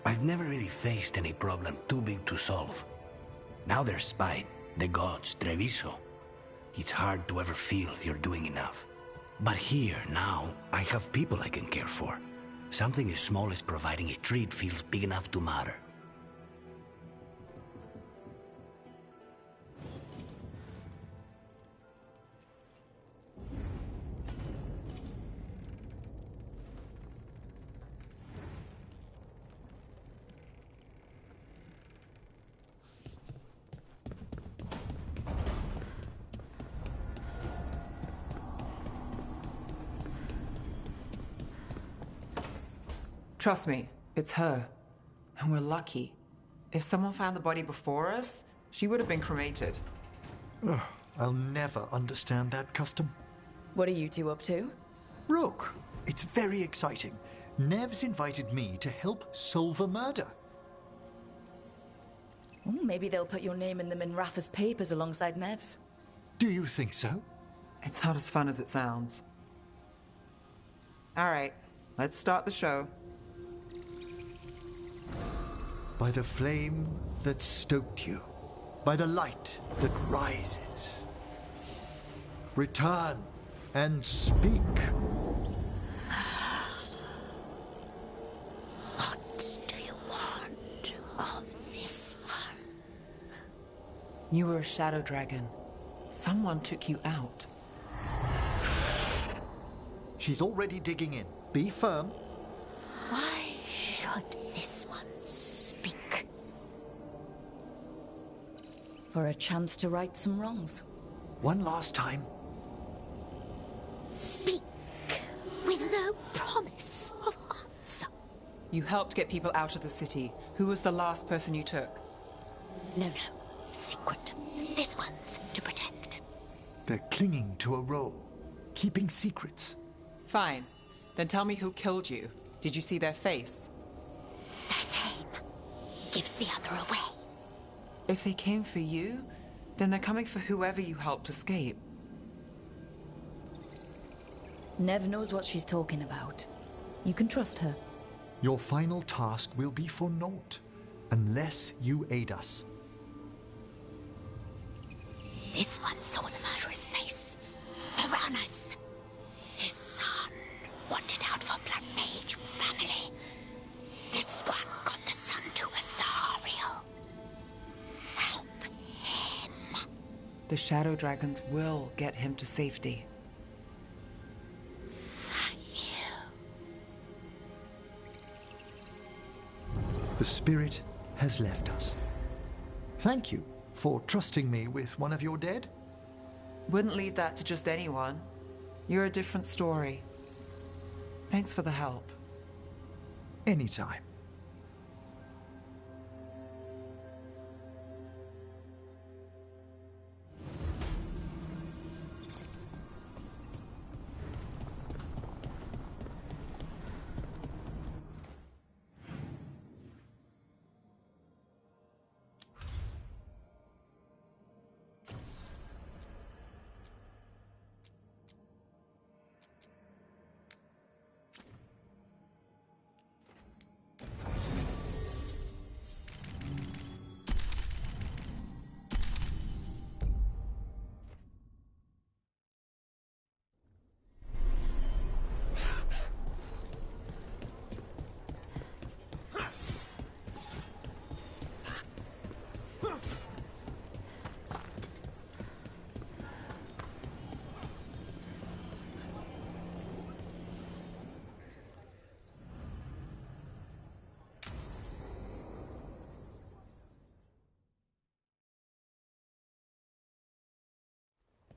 I've never really faced any problem too big to solve. Now there's spite, the gods, Treviso. It's hard to ever feel you're doing enough. But here, now, I have people I can care for. Something as small as providing a treat feels big enough to matter. Trust me, it's her. And we're lucky. If someone found the body before us, she would have been cremated. Ugh, I'll never understand that custom. What are you two up to? Rook, it's very exciting. Nev's invited me to help solve a murder. Oh, maybe they'll put your name in the Minratha's papers alongside Nev's. Do you think so? It's not as fun as it sounds. All right, let's start the show. By the flame that stoked you, by the light that rises. Return and speak. What do you want of this one? You were a shadow dragon. Someone took you out. She's already digging in. Be firm. Why should this one speak? For a chance to right some wrongs. One last time. Speak with no promise of answer. You helped get people out of the city. Who was the last person you took? No. Secret. This one's to protect. They're clinging to a role, keeping secrets. Fine. Then tell me who killed you. Did you see their face? Their name gives the other away. If they came for you, then they're coming for whoever you helped escape. Nev knows what she's talking about. You can trust her. Your final task will be for naught, unless you aid us. This one saw the murderer's face. Varanus. His son wanted out for Blood Mage family. This one got the son to Azariel. Help him. The shadow dragons will get him to safety. Thank you. The spirit has left us. Thank you for trusting me with one of your dead. Wouldn't leave that to just anyone. You're a different story. Thanks for the help. Anytime.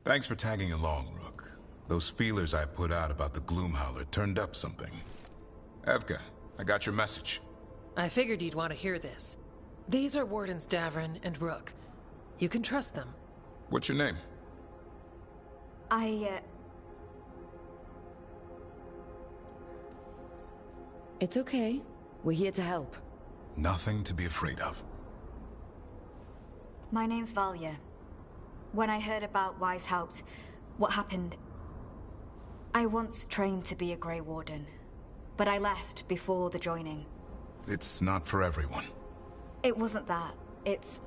Thanks for tagging along, Rook. Those feelers I put out about the Gloomhowler turned up something. Evka, I got your message. I figured you'd want to hear this. These are Wardens Davrin and Rook. You can trust them. What's your name? It's okay. We're here to help. Nothing to be afraid of. My name's Valya. When I heard about Wise helped, what happened... I once trained to be a Grey Warden, but I left before the joining. It's not for everyone. It wasn't that. It's...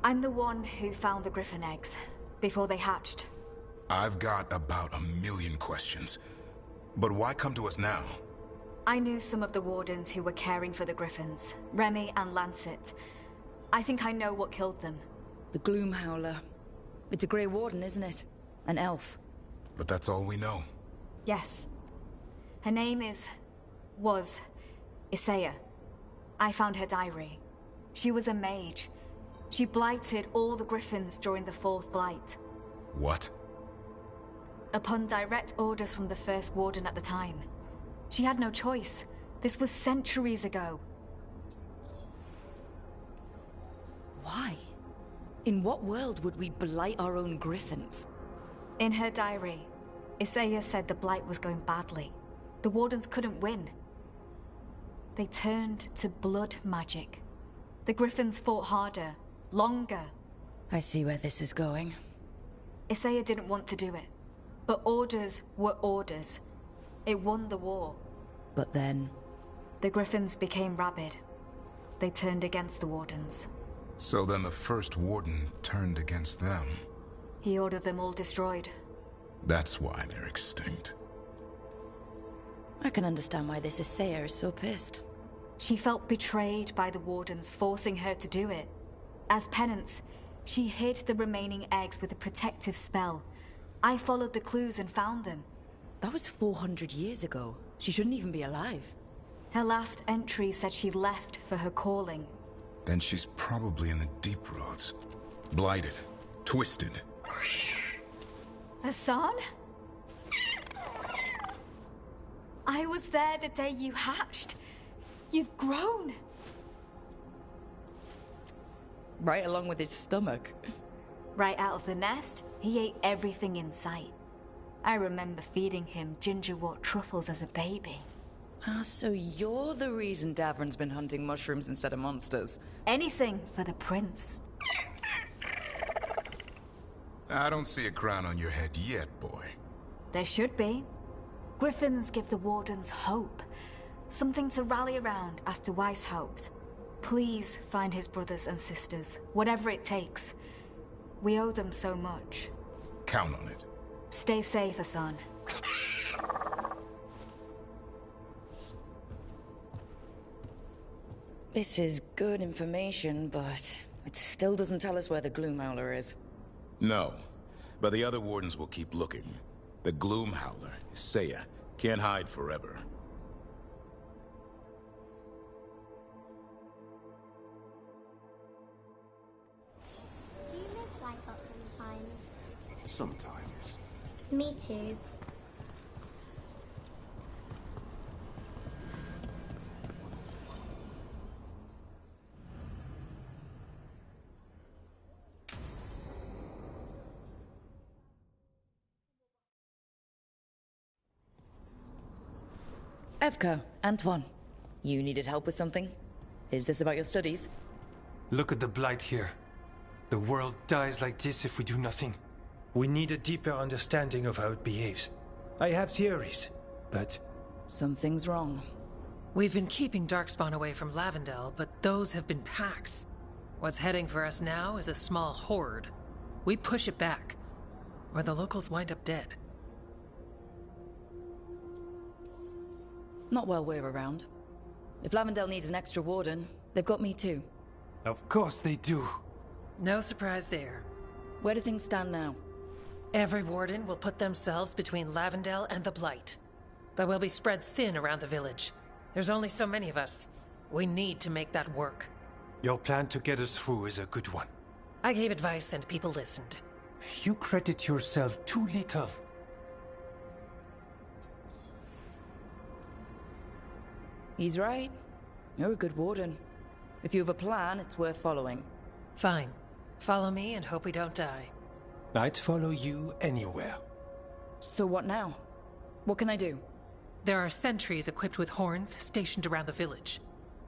I'm the one who found the Griffin eggs, before they hatched. I've got about 1,000,000 questions. But why come to us now? I knew some of the Wardens who were caring for the Griffins, Remy and Lancet. I think I know what killed them. The Gloomhowler. It's a Grey Warden, isn't it? An elf. But that's all we know. Yes. Her name was Isaiah. I found her diary. She was a mage. She blighted all the Griffins during the Fourth Blight. What? Upon direct orders from the First Warden at the time. She had no choice. This was centuries ago. Why? In what world would we blight our own griffins? In her diary, Isaiah said the blight was going badly. The Wardens couldn't win. They turned to blood magic. The Griffins fought harder, longer. I see where this is going. Isaiah didn't want to do it, but orders were orders. It won the war. But then... The Griffins became rabid. They turned against the Wardens. So then the first Warden turned against them. He ordered them all destroyed. That's why they're extinct. I can understand why this Isaiah is so pissed. She felt betrayed by the Wardens, forcing her to do it. As penance, she hid the remaining eggs with a protective spell. I followed the clues and found them. That was 400 years ago. She shouldn't even be alive. Her last entry said she left for her calling. Then she's probably in the deep roads. Blighted. Twisted. Hassan? I was there the day you hatched. You've grown. Right along with his stomach. Right out of the nest, he ate everything in sight. I remember feeding him gingerwort truffles as a baby. Ah, so you're the reason Davron's been hunting mushrooms instead of monsters. Anything for the prince. I don't see a crown on your head yet, boy. There should be. Griffins give the Wardens hope. Something to rally around after Weishaupt. Please find his brothers and sisters, whatever it takes. We owe them so much. Count on it. Stay safe, Hassan. This is good information, but it still doesn't tell us where the Gloomhowler is. No, but the other Wardens will keep looking. The Gloomhowler, Isaiah, can't hide forever. Do you miss Weishaupt sometimes? Sometimes. Me too. Evka, Antoine, you needed help with something? Is this about your studies? Look at the blight here. The world dies like this if we do nothing. We need a deeper understanding of how it behaves. I have theories, but... Something's wrong. We've been keeping Darkspawn away from Lavendel, but those have been packs. What's heading for us now is a small horde. We push it back, or the locals wind up dead. Not while we're around. If Lavendel needs an extra warden, they've got me too. Of course they do. No surprise there. Where do things stand now? Every warden will put themselves between Lavendel and the Blight. But we'll be spread thin around the village. There's only so many of us. We need to make that work. Your plan to get us through is a good one. I gave advice and people listened. You credit yourself too little. He's right. You're a good warden. If you have a plan, it's worth following. Fine. Follow me and hope we don't die. I'd follow you anywhere. So what now? What can I do? There are sentries equipped with horns stationed around the village.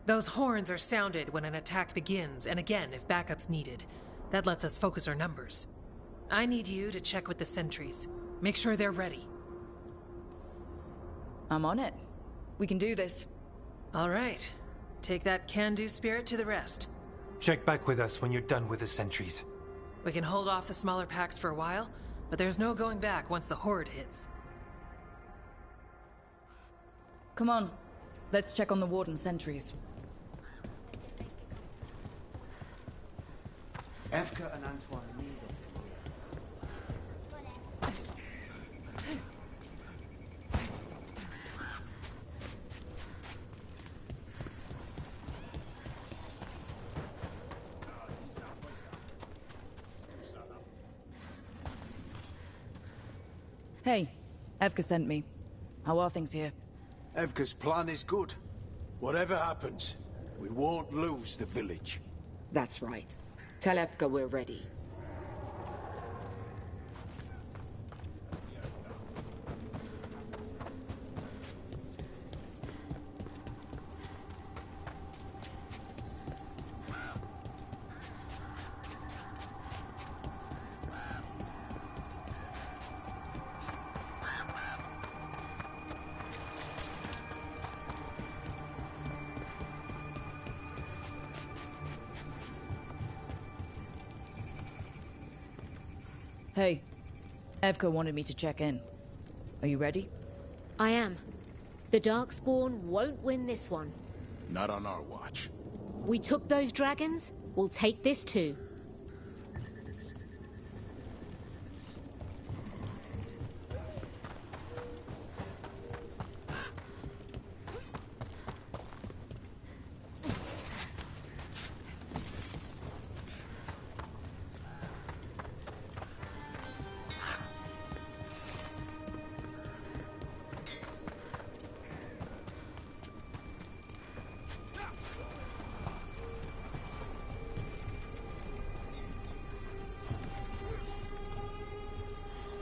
Those horns are sounded when an attack begins, and again if backup's needed. That lets us focus our numbers. I need you to check with the sentries. Make sure they're ready. I'm on it. We can do this. All right. Take that can-do spirit to the rest. Check back with us when you're done with the sentries. We can hold off the smaller packs for a while, but there's no going back once the horde hits. Come on. Let's check on the warden sentries. Evka and Antoine need it. Hey, Evka sent me. How are things here? Evka's plan is good. Whatever happens, we won't lose the village. That's right. Tell Evka we're ready. Hey, Evka wanted me to check in. Are you ready? I am. The Darkspawn won't win this one. Not on our watch. We took those dragons, we'll take this too.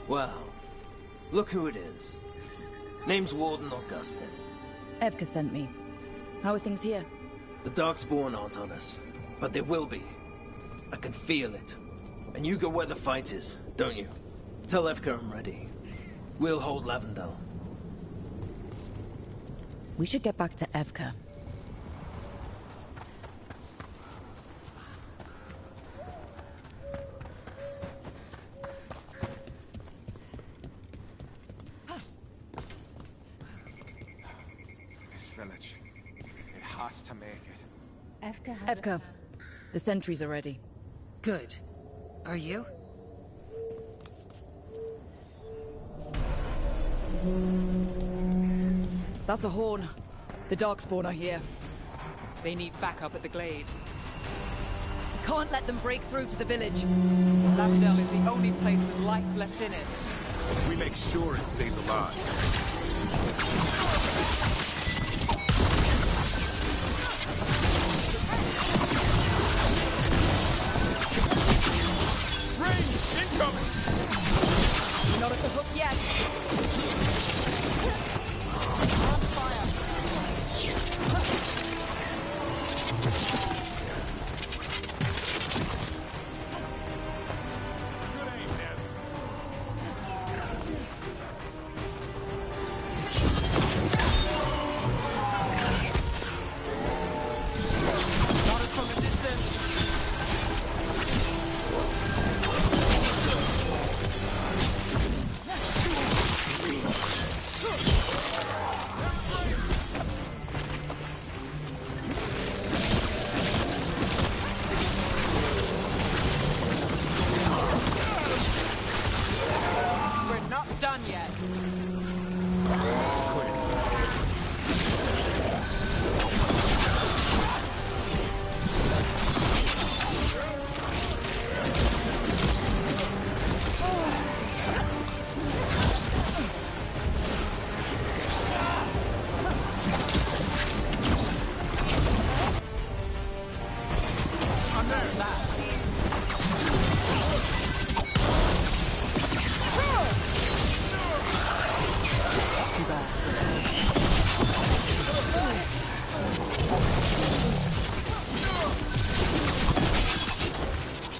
Well, look who it is. Name's Warden Augustin. Evka sent me. How are things here? The Darkspawn aren't on us, but they will be. I can feel it. And you go where the fight is, don't you? Tell Evka I'm ready. We'll hold Lavendel. We should get back to Evka. Village. It has to make it. Evka, the sentries are ready. Good. Are you? That's a horn. The Darkspawn are here. They need backup at the glade. We can't let them break through to the village. Lavendel is the only place with life left in it. We make sure it stays alive. Not at the hook yet. On fire. Not as from a distance. We're not done yet.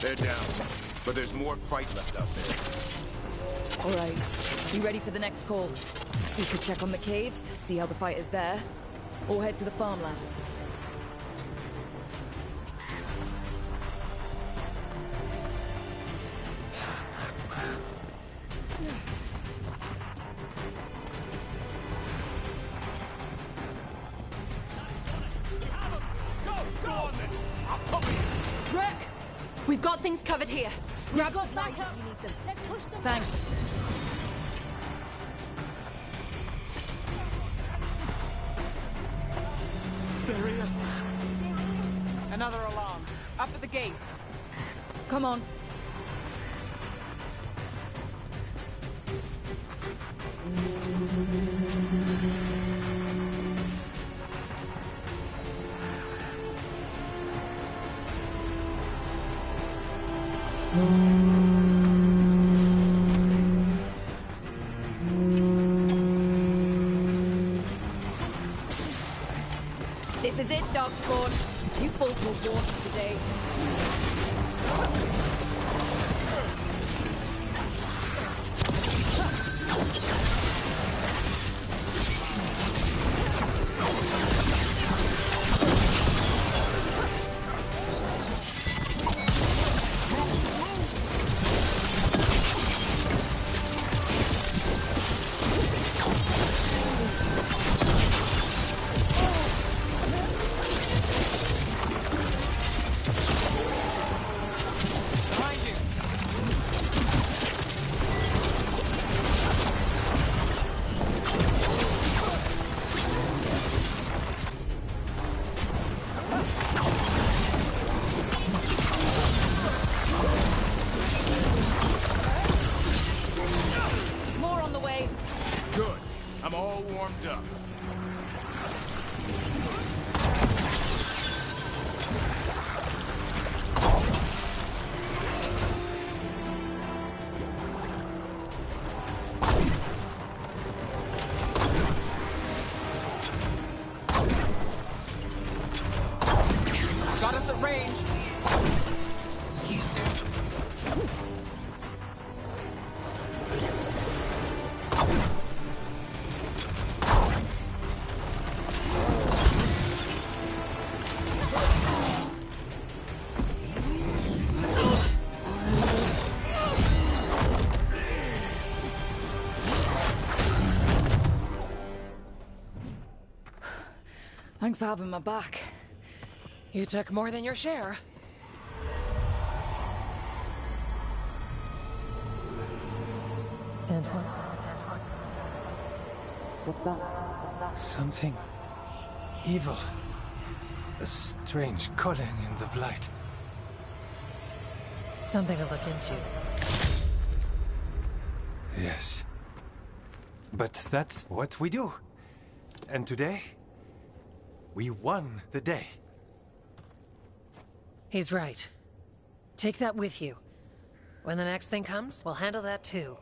They're down, but there's more fight left out there. All right, be ready for the next call. We could check on the caves, see how the fight is there, or head to the farmlands. Rook! We've got things covered here. Grab supplies if you need them. Let's push them. Thanks. Another alarm. Up at the gate. Come on. This is it, Darkspawn. You both will warn today. Got us at range. Thanks for having my back. You took more than your share. Antoine? What's that? Something evil. A strange calling in the blight. Something to look into. Yes. But that's what we do. And today, we won the day. He's right. Take that with you. When the next thing comes, we'll handle that too.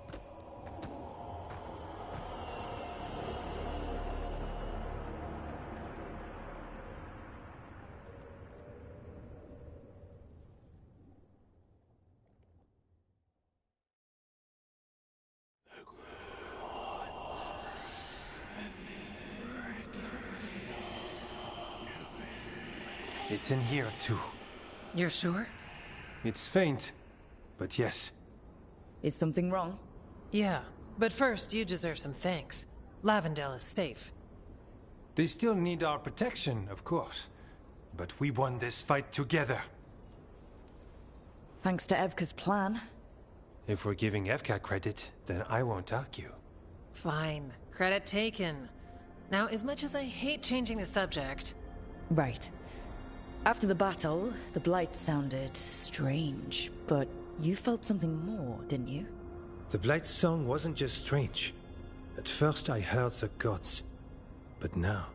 It's in here too. You're sure? It's faint, but yes. Is something wrong? Yeah, but first you deserve some thanks. Lavendale is safe. They still need our protection, of course. But we won this fight together. Thanks to Evka's plan. If we're giving Evka credit, then I won't argue. Fine. Credit taken. Now, as much as I hate changing the subject... Right. After the battle, the Blight sounded strange, but you felt something more, didn't you? The Blight's song wasn't just strange. At first I heard the gods, but now...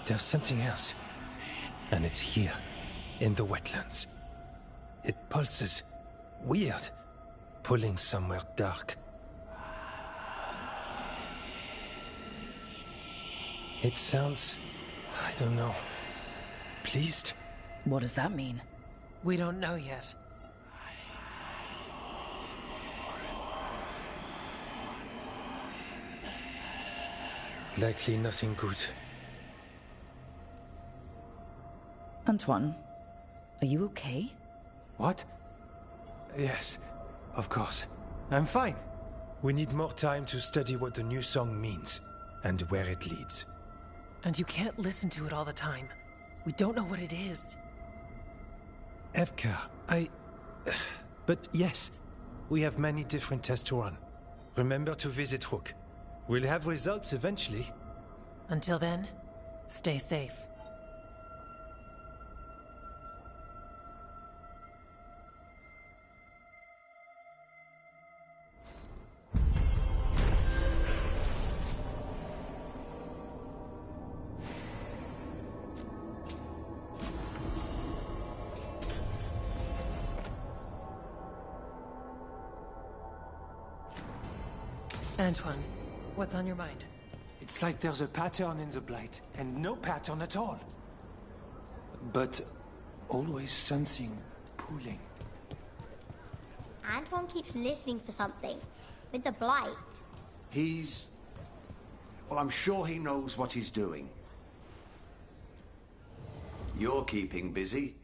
there's something else. And it's here, in the wetlands. It pulses. Weird. Pulling somewhere dark. It sounds... I don't know. Pleased? What does that mean? We don't know yet. Likely nothing good. Antoine, are you okay? What? Yes, of course. I'm fine. We need more time to study what the new song means, and where it leads. And you can't listen to it all the time. We don't know what it is. Evka, But yes, we have many different tests to run. Remember to visit Rook. We'll have results eventually. Until then, stay safe. Antoine, what's on your mind? It's like there's a pattern in the blight, and no pattern at all. But always something pulling. Antoine keeps listening for something. With the blight. Well, I'm sure he knows what he's doing. You're keeping busy.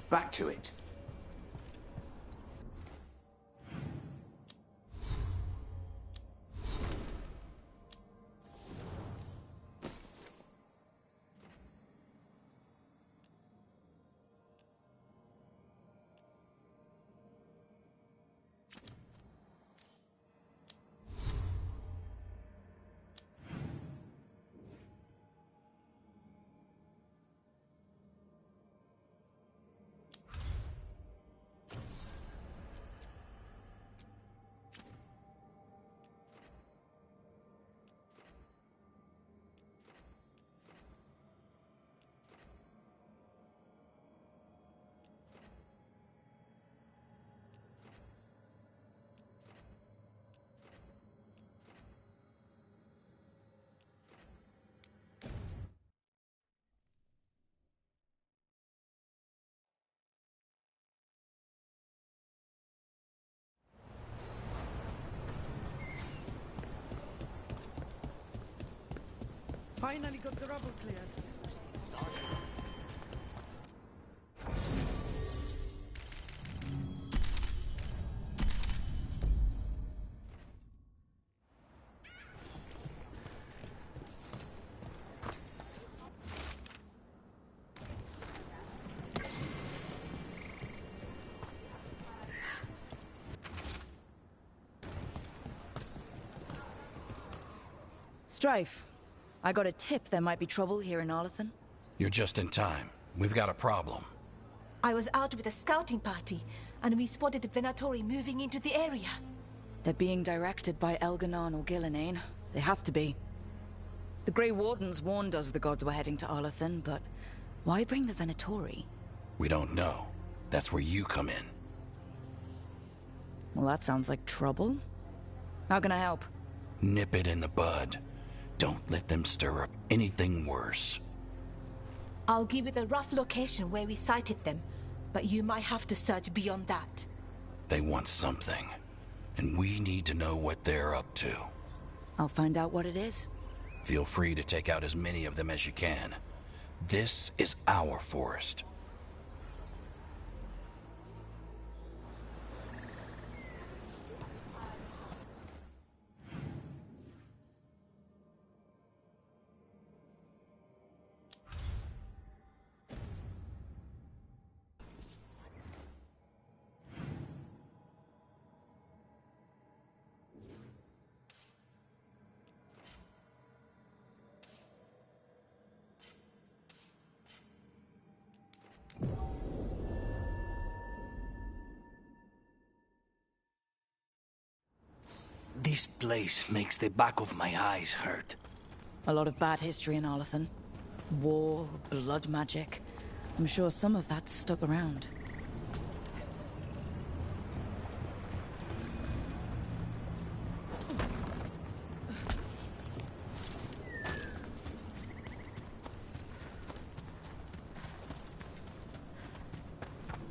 Back to it. Finally got the rubble cleared. Strife, I got a tip there might be trouble here in Arlathan. You're just in time. We've got a problem. I was out with a scouting party, and we spotted the Venatori moving into the area. They're being directed by Elganon or Gillenane. They have to be. The Grey Wardens warned us the gods were heading to Arlathan, but why bring the Venatori? We don't know. That's where you come in. Well, that sounds like trouble. How can I help? Nip it in the bud. Don't let them stir up anything worse. I'll give you the rough location where we sighted them, but you might have to search beyond that. They want something, and we need to know what they're up to. I'll find out what it is. Feel free to take out as many of them as you can. This is our forest. This place makes the back of my eyes hurt. A lot of bad history in Arlathan. War, blood magic. I'm sure some of that's stuck around.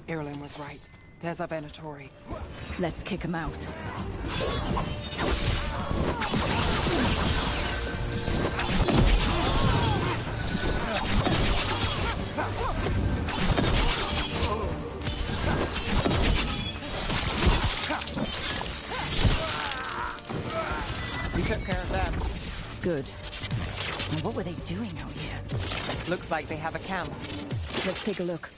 Irulan was right. There's our Venatori. Let's kick him out. We took care of them. Good. And what were they doing out here? Looks like they have a camp. Let's take a look.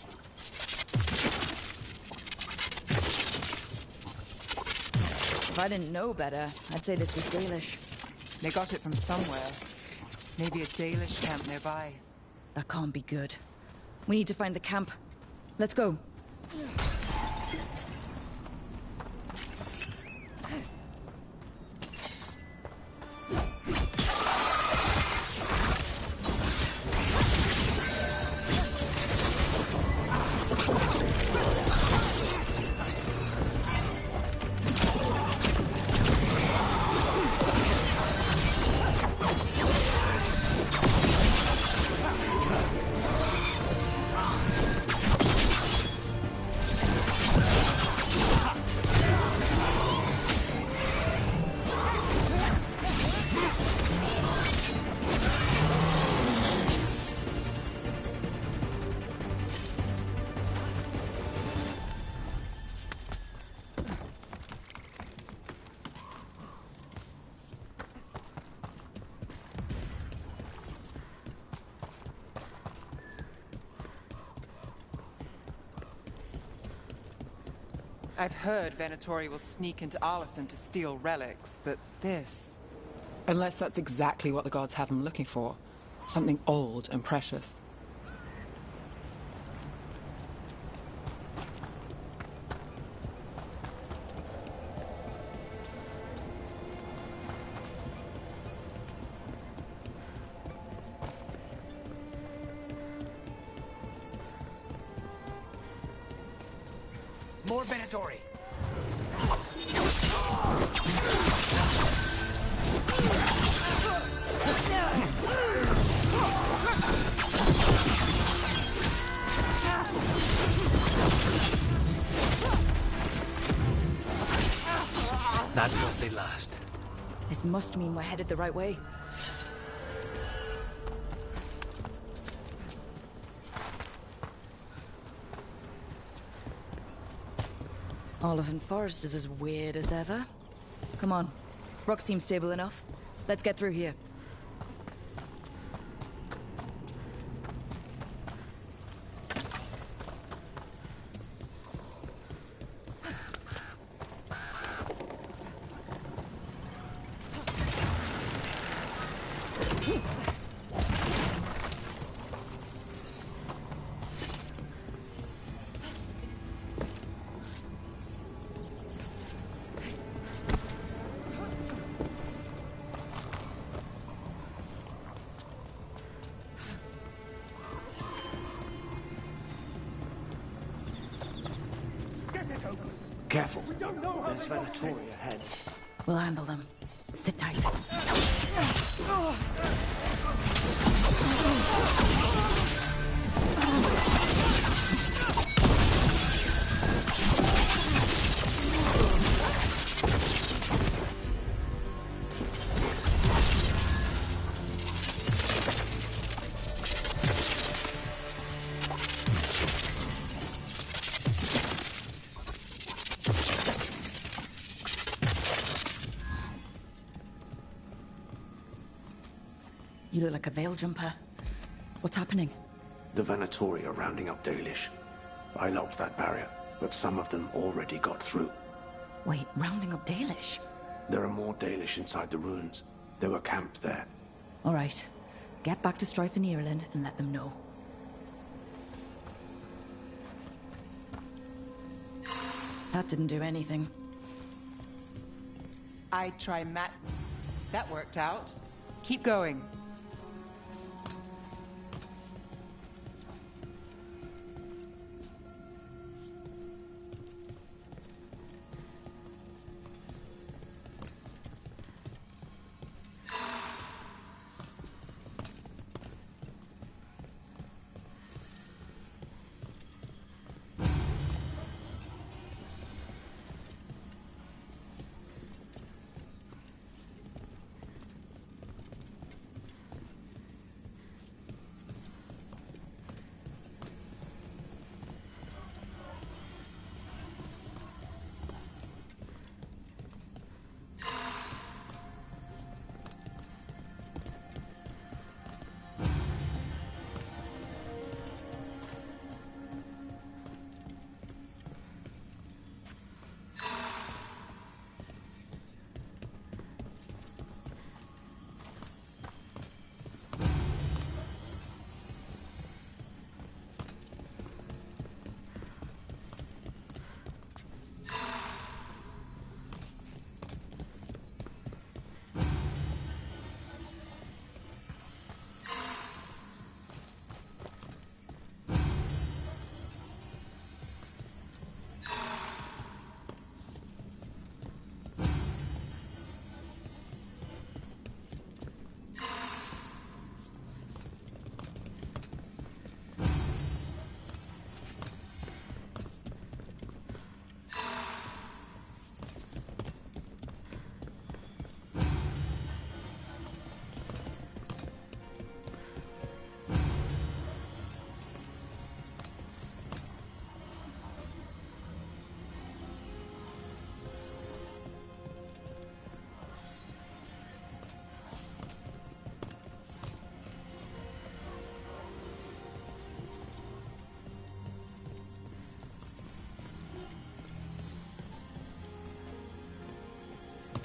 If I didn't know better, I'd say this was Dalish. They got it from somewhere. Maybe a Dalish camp nearby. That can't be good. We need to find the camp. Let's go. I've heard Venatori will sneak into Arlathan to steal relics, but this... Unless that's exactly what the gods have him looking for. Something old and precious. More Venatori. That was the last. This must mean we're headed the right way. Oliphant Forest is as weird as ever. Come on. Rock seems stable enough. Let's get through here. Careful. There's Venatori ahead. We'll handle them. Sit tight. You look like a veil jumper. What's happening? The Venatori are rounding up Dalish. I locked that barrier, but some of them already got through. Wait, rounding up Dalish? There are more Dalish inside the ruins. They were camped there. All right. Get back to Strife and Irulan and let them know. That didn't do anything. I'd try Matt. That worked out. Keep going.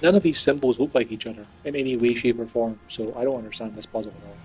None of these symbols look like each other in any way, shape, or form, so I don't understand this puzzle at all.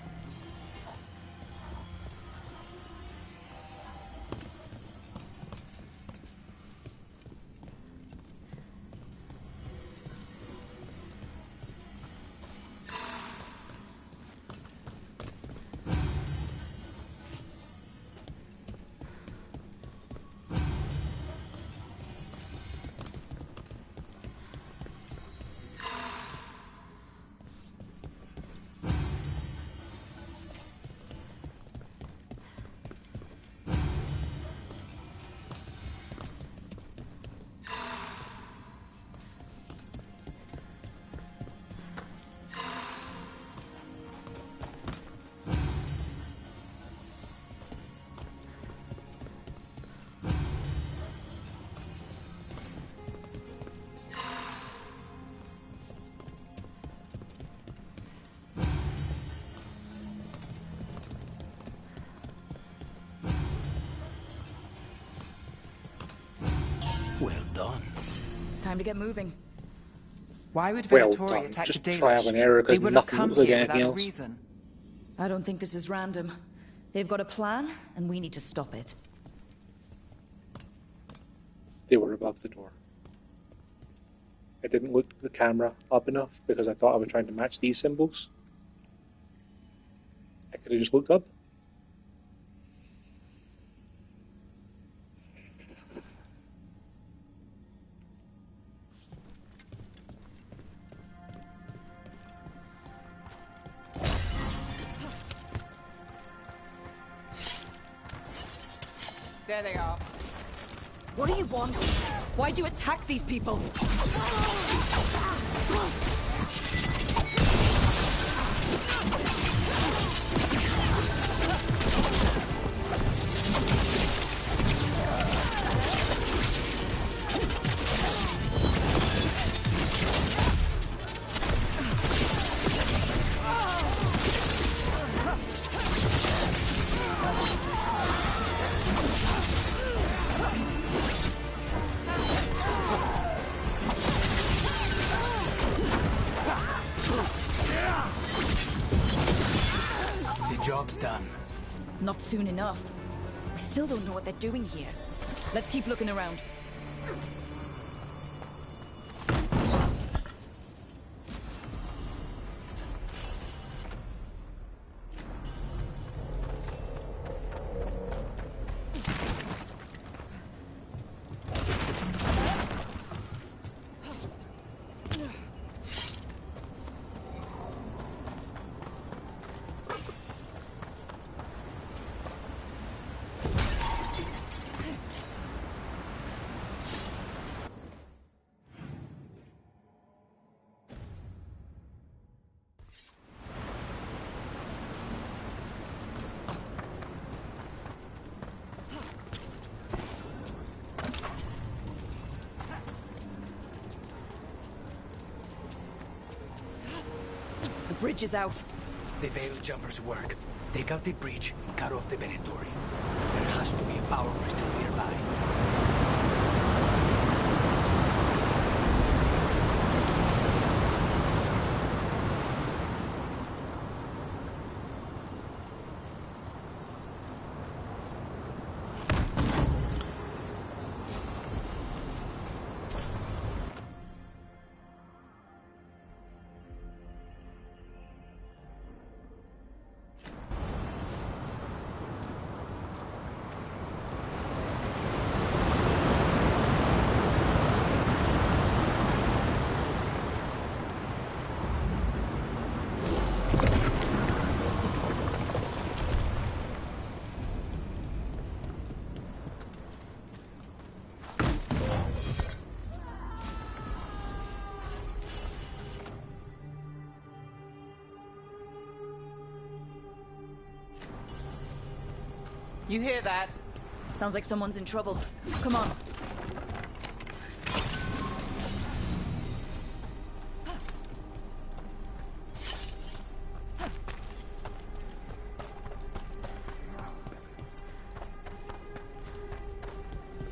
Well done. Time to get moving. Why would Well Veilguard done. attack Just the Dalish? trial and error, 'cause They wouldn't nothing come looks like here anything without a else. reason. I don't think this is random. They've got a plan, and we need to stop it. They were above the door. I didn't look the camera up enough because I thought I was trying to match these symbols. I could have just looked up. There they are. What do you want? Why'd you attack these people? Job's done. Not soon enough. We still don't know what they're doing here. Let's keep looking around. The bridge is out. The Veil Jumpers work. Take out the breach, cut off the Venatori. There has to be a power crystal nearby. You hear that? Sounds like someone's in trouble. Come on.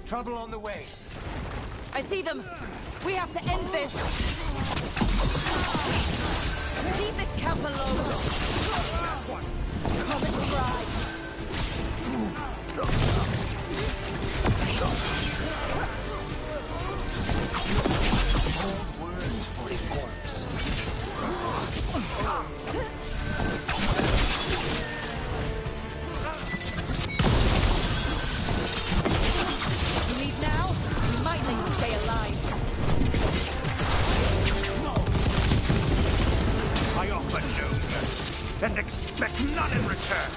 Trouble on the way. I see them. We have to end this. Leave this camp alone! Come and try! More words for a corpse. You leave now? We might let you stay alive. I offer no mercy, and expect none in return.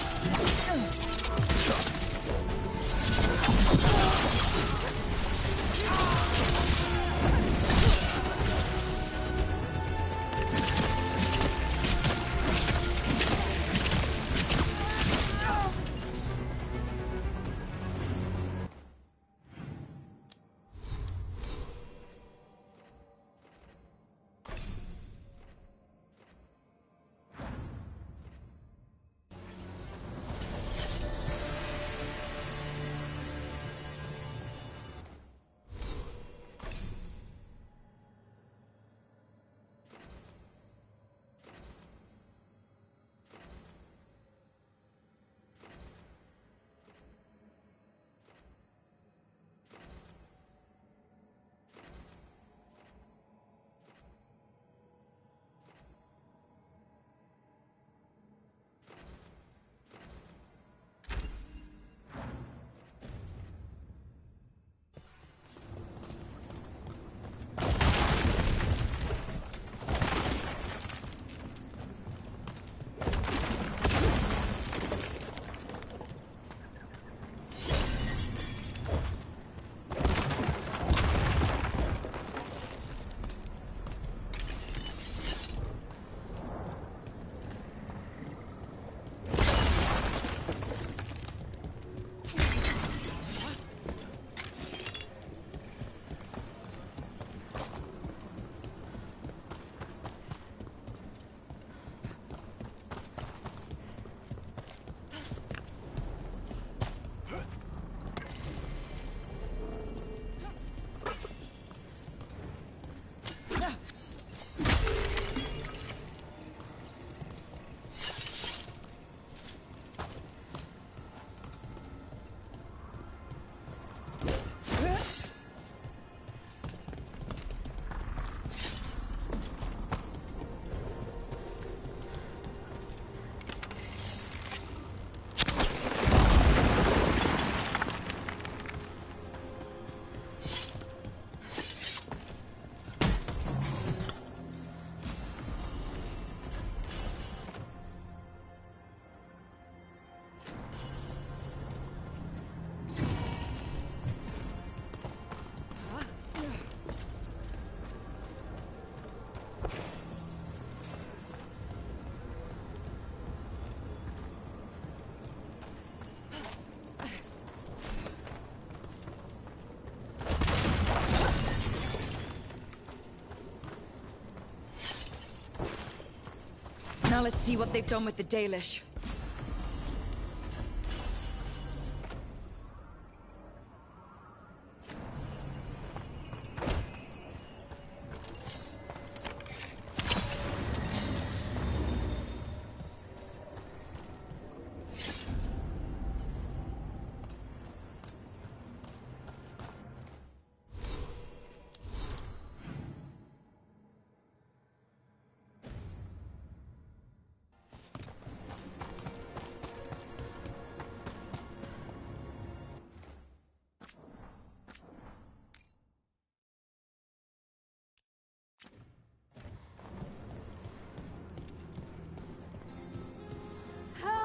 Now let's see what they've done with the Dalish.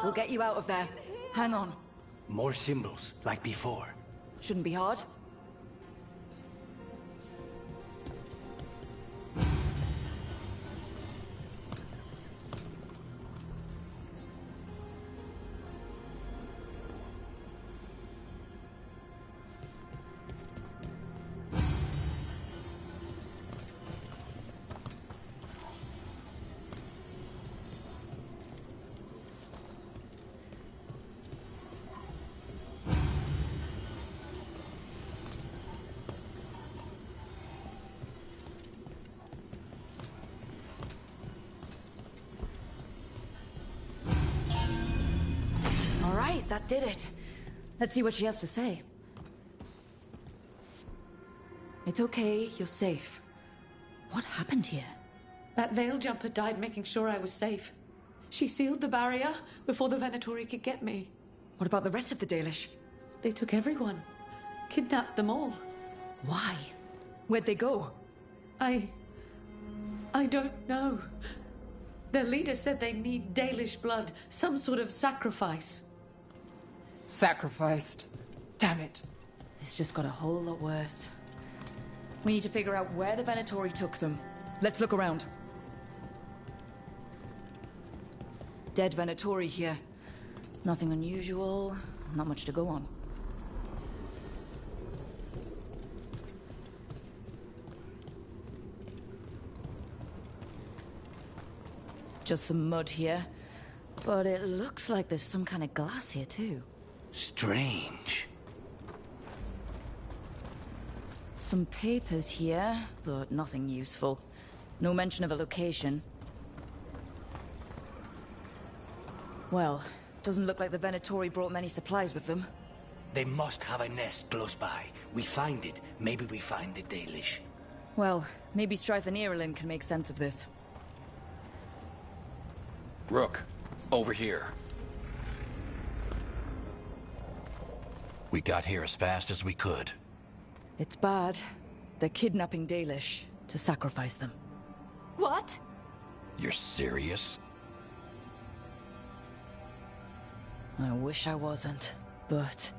We'll get you out of there. Hang on. More symbols, like before. Shouldn't be hard. that did it. Let's see what she has to say. It's okay, you're safe. What happened here? That veil jumper died making sure I was safe. She sealed the barrier before the Venatori could get me. What about the rest of the Dalish? They took everyone. Kidnapped them all. Why? Where'd they go? I don't know. Their leader said they need Dalish blood, some sort of sacrifice. Sacrificed. Damn it. This just got a whole lot worse. We need to figure out where the Venatori took them. Let's look around. Dead Venatori here. Nothing unusual, not much to go on. Just some mud here. But it looks like there's some kind of glass here too. Strange. Some papers here, but nothing useful. No mention of a location. Well, doesn't look like the Venatori brought many supplies with them. They must have a nest close by. We find it. Maybe we find the Dalish. Well, maybe Strife and Irulan can make sense of this. Rook, over here. We got here as fast as we could. It's bad. They're kidnapping Dalish to sacrifice them. What? You're serious? I wish I wasn't, but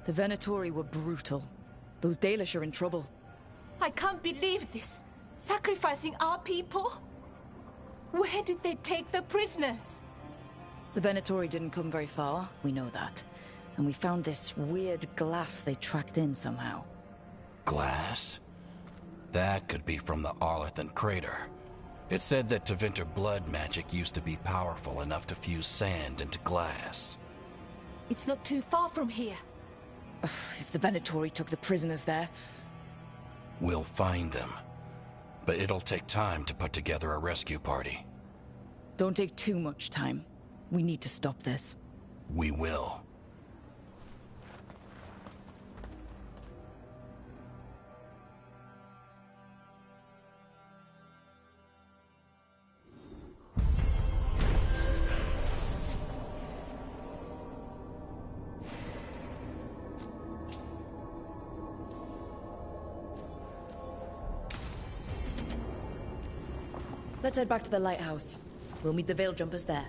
the Venatori were brutal. Those Dalish are in trouble. I can't believe this. Sacrificing our people? Where did they take the prisoners? The Venatori didn't come very far, we know that. And we found this weird glass they tracked in somehow. Glass? That could be from the Arlathan crater. It said that Tevinter blood magic used to be powerful enough to fuse sand into glass. It's not too far from here. If the Venatori took the prisoners there... We'll find them. But it'll take time to put together a rescue party. Don't take too much time. We need to stop this. We will. Let's head back to the lighthouse. We'll meet the Veil Jumpers there.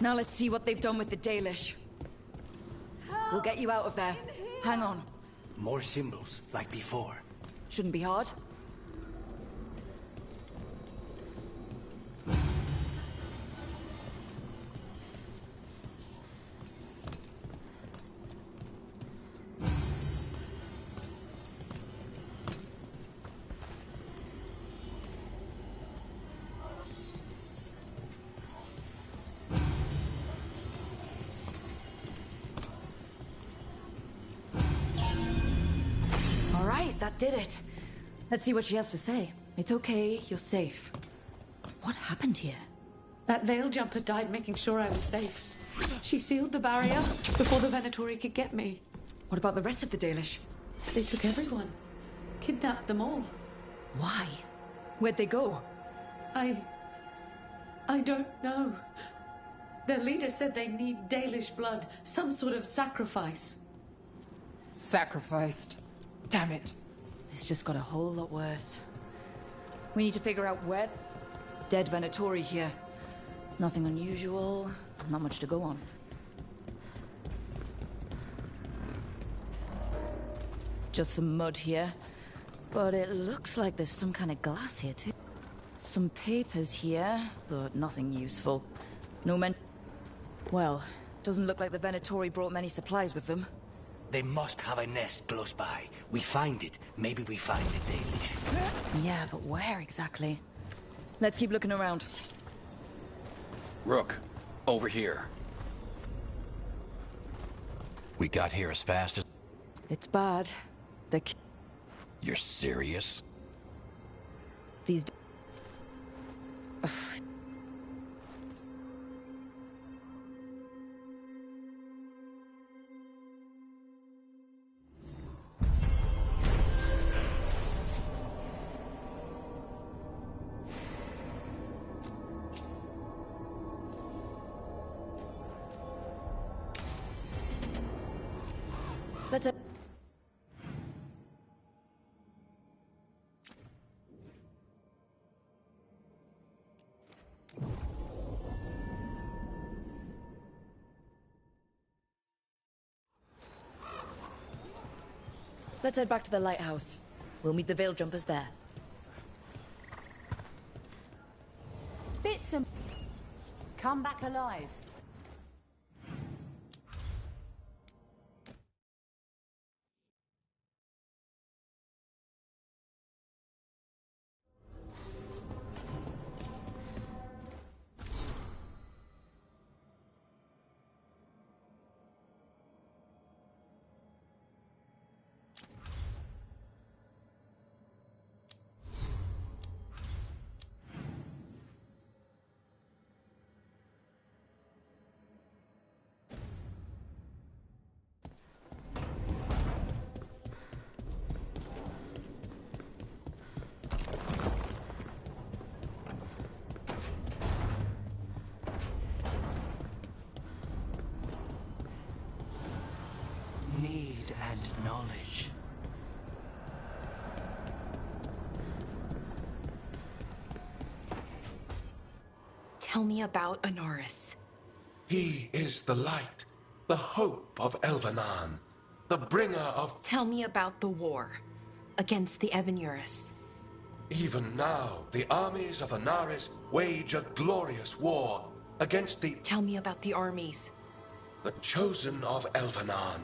Now let's see what they've done with the Dalish. We'll get you out of there. Hang on. More symbols, like before. Shouldn't be hard. That did it. Let's see what she has to say. It's okay, you're safe. What happened here? That veil jumper died making sure I was safe. She sealed the barrier before the Venatori could get me. What about the rest of the Dalish? They took everyone. Kidnapped them all. Why? Where'd they go? I don't know. Their leader said they need Dalish blood, some sort of sacrifice. Sacrificed. Damn it. This just got a whole lot worse. We need to figure out where... Dead Venatori here. Nothing unusual, not much to go on. Just some mud here. But it looks like there's some kind of glass here too. Some papers here, but nothing useful. No men... Well, doesn't look like the Venatori brought many supplies with them. They must have a nest close by. We find it. Maybe we find the Dalish. Yeah, but where exactly? Let's keep looking around. Rook, over here. We got here as fast as... It's bad. You're serious? These... Let's... Let's head back to the lighthouse. We'll meet the Veil Jumpers there. Bits and... Come back alive. Need and knowledge. Tell me about Anaris. He is the light, the hope of Elvenan, the bringer of... Tell me about the war against the Evenuris. Even now, the armies of Anaris wage a glorious war against the... Tell me about the armies. The chosen of Elvenan,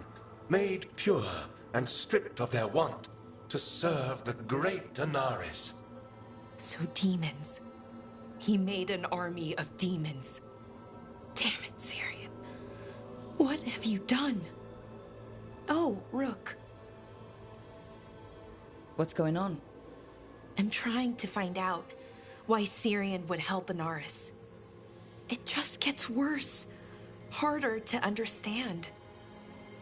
made pure and stripped of their want to serve the great Anaris. So demons. He made an army of demons. Damn it, Syrian. What have you done? Oh, Rook. What's going on? I'm trying to find out why Syrian would help Anaris. It just gets worse. Harder to understand.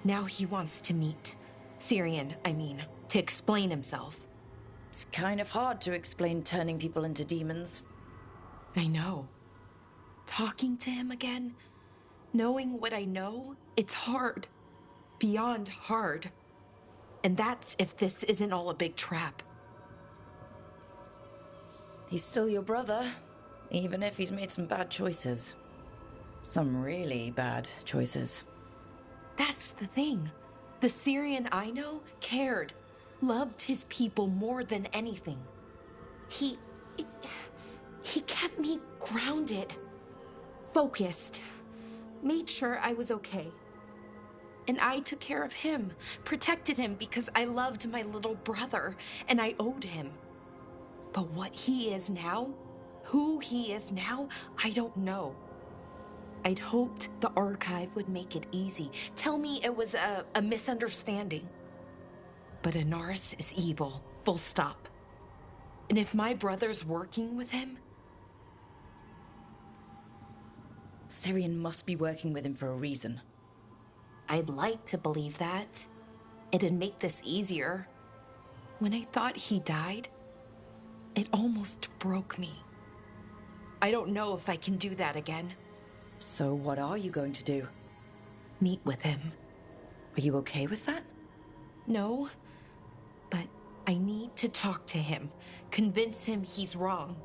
Now he wants to meet. Syrian, I mean, to explain himself. It's kind of hard to explain turning people into demons. I know. Talking to him again, knowing what I know, it's hard. Beyond hard. And that's if this isn't all a big trap. He's still your brother, even if he's made some bad choices. Some really bad choices. That's the thing. The Syrian I know cared, loved his people more than anything. He kept me grounded, focused, made sure I was okay. And I took care of him, protected him because I loved my little brother and I owed him. But what he is now, who he is now, I don't know. I'd hoped the archive would make it easy, tell me it was a misunderstanding. But Anaris is evil, full stop. And if my brother's working with him... Syrian must be working with him for a reason. I'd like to believe that. It'd make this easier. When I thought he died, it almost broke me. I don't know if I can do that again. So what are you going to do? Meet with him. Are you okay with that? No, but I need to talk to him, convince him he's wrong.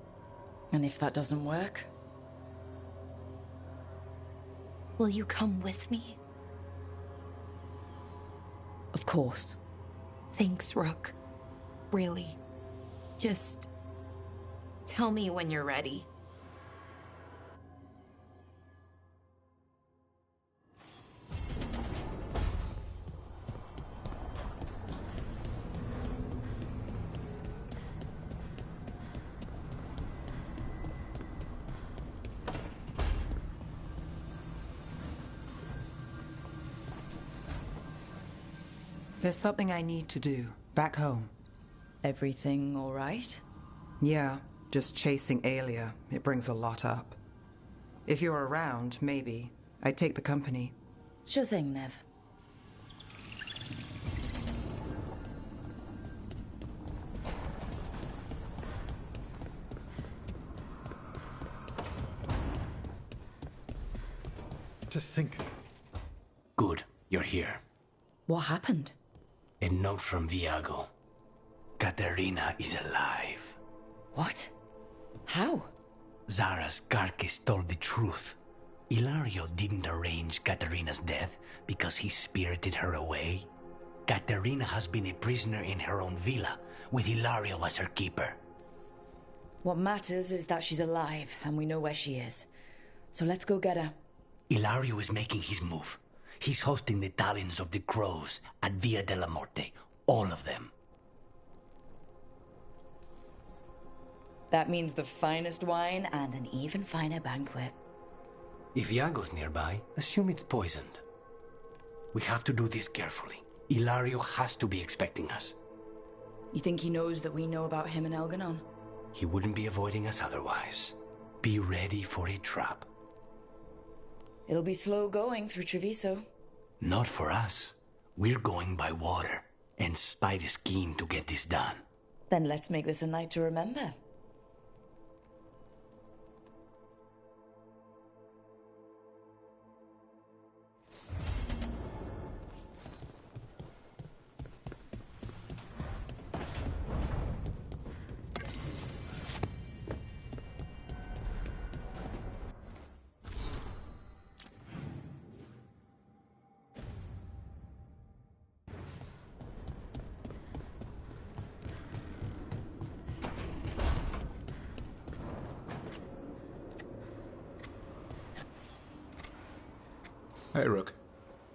And if that doesn't work? Will you come with me? Of course. Thanks, Rook. Really. Just tell me when you're ready. There's something I need to do, back home. Everything all right? Yeah, just chasing Aelia. It brings a lot up. If you're around, maybe. I'd take the company. Sure thing, Nev. To think. Good, you're here. What happened? A note from Viago. Katerina is alive. What? How? Zara's carcass told the truth. Ilario didn't arrange Katerina's death because he spirited her away. Katerina has been a prisoner in her own villa, with Ilario as her keeper. What matters is that she's alive, and we know where she is. So let's go get her. Ilario is making his move. He's hosting the talents of the crows at Via della Morte. All of them. That means the finest wine and an even finer banquet. If Iago's nearby, assume it's poisoned. We have to do this carefully. Ilario has to be expecting us. You think he knows that we know about him and Elganon? He wouldn't be avoiding us otherwise. Be ready for a trap. It'll be slow going through Treviso. Not for us. We're going by water, and Spite is keen to get this done. Then let's make this a night to remember. Hey, Rook.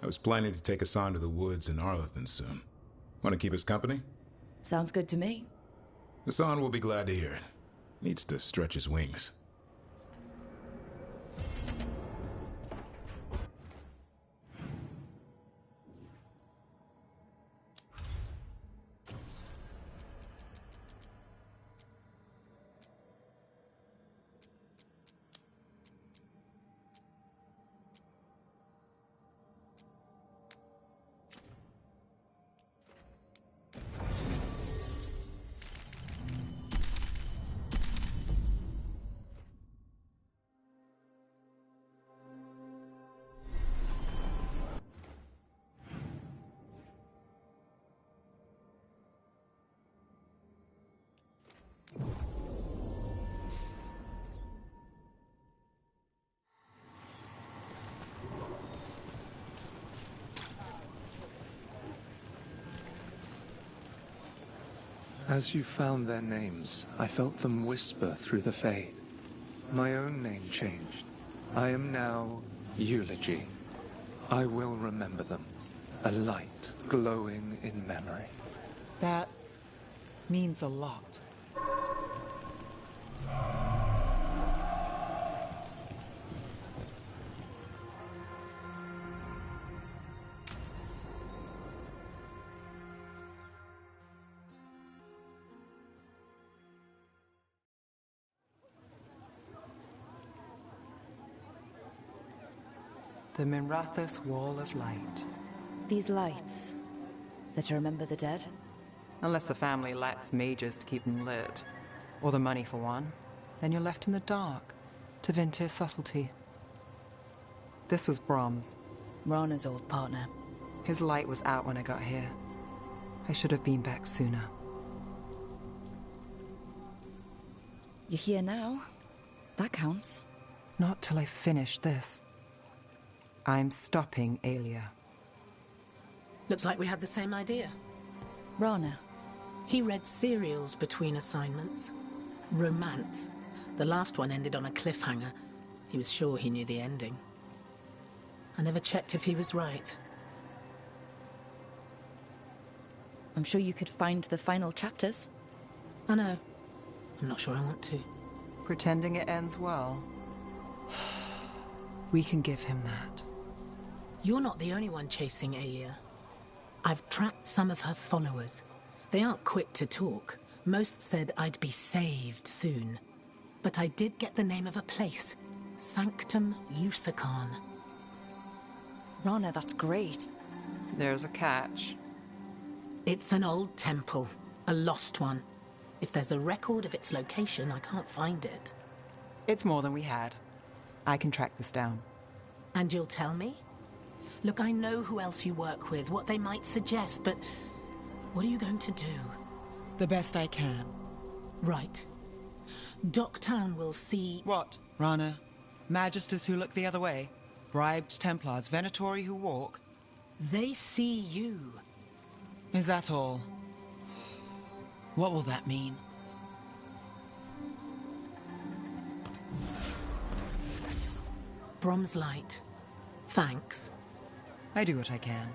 I was planning to take us on to the woods in Arlethan soon. Want to keep us company? Sounds good to me. Hassan will be glad to hear it. Needs to stretch his wings. As you found their names, I felt them whisper through the fade. My own name changed. I am now Eulogy. I will remember them. A light glowing in memory. That means a lot. The Minrathous Wall of Light. These lights, they're to remember the dead? Unless the family lacks mages to keep them lit. Or the money for one. Then you're left in the dark, to Vinter's subtlety. This was Brom's. Rana's old partner. His light was out when I got here. I should have been back sooner. You're here now. That counts. Not till I finish this. I'm stopping Aelia. Looks like we had the same idea. Rana. He read serials between assignments. Romance. The last one ended on a cliffhanger. He was sure he knew the ending. I never checked if he was right. I'm sure you could find the final chapters. I know. I'm not sure I want to. Pretending it ends well. We can give him that. You're not the only one chasing Aelia. I've tracked some of her followers. They aren't quick to talk. Most said I'd be saved soon. But I did get the name of a place. Sanctum Lusican. Rana, that's great. There's a catch. It's an old temple. A lost one. If there's a record of its location, I can't find it. It's more than we had. I can track this down. And you'll tell me? Look, I know who else you work with, what they might suggest, but what are you going to do? The best I can. Right. Docktown will see... What, Rana? Magisters who look the other way? Bribed Templars, Venatori who walk? They see you. Is that all? What will that mean? Brom's light. Thanks. I do what I can.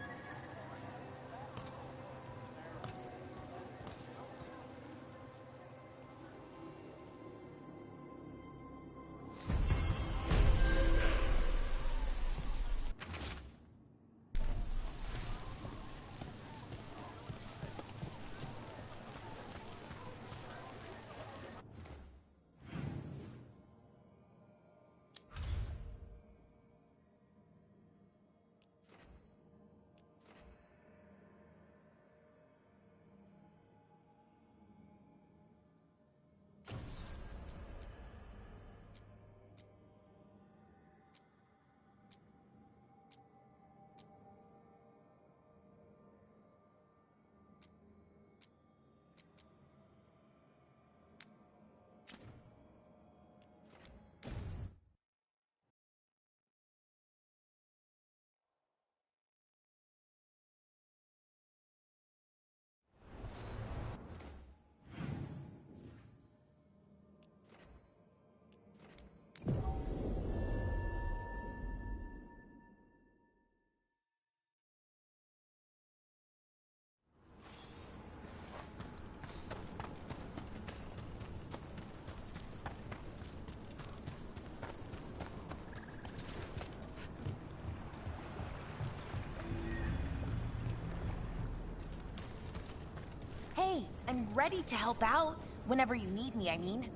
Hey, I'm ready to help out. Whenever you need me, I mean.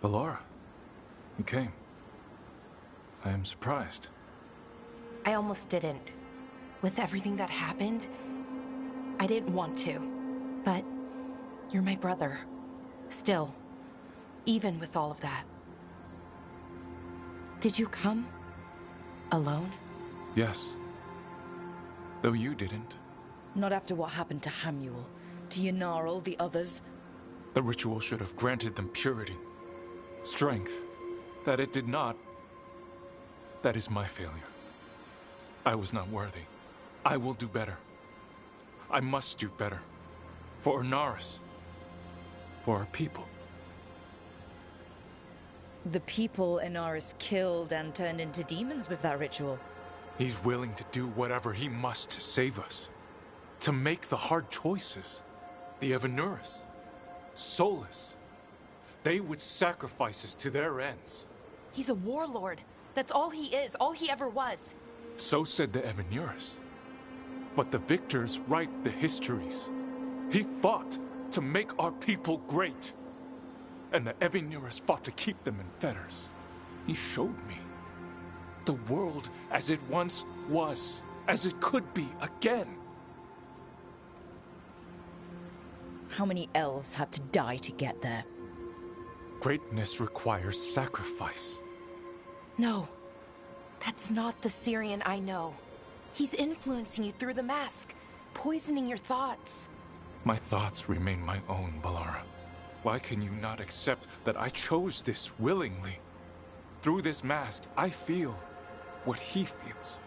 Ballora, you came. I am surprised. I almost didn't. With everything that happened, I didn't want to. But you're my brother. Still, even with all of that. Did you come? Alone? Yes. Though you didn't. Not after what happened to Hamuel, to Yanarl, the others. The ritual should have granted them purity. Strength. That it did not. That is my failure. I was not worthy. I will do better. I must do better. For Inaris. For our people. The people Inaris killed and turned into demons with that ritual. He's willing to do whatever he must to save us. To make the hard choices. The Evanuris. Soulless. They would sacrifice us to their ends. He's a warlord. That's all he is, all he ever was. So said the Evanuris. But the victors write the histories. He fought to make our people great. And the Evanuris fought to keep them in fetters. He showed me the world as it once was, as it could be again. How many elves had to die to get there? Greatness requires sacrifice. No, that's not the Syrian I know. He's influencing you through the mask, poisoning your thoughts. My thoughts remain my own, Balara. Why can you not accept that I chose this willingly? Through this mask, I feel what he feels.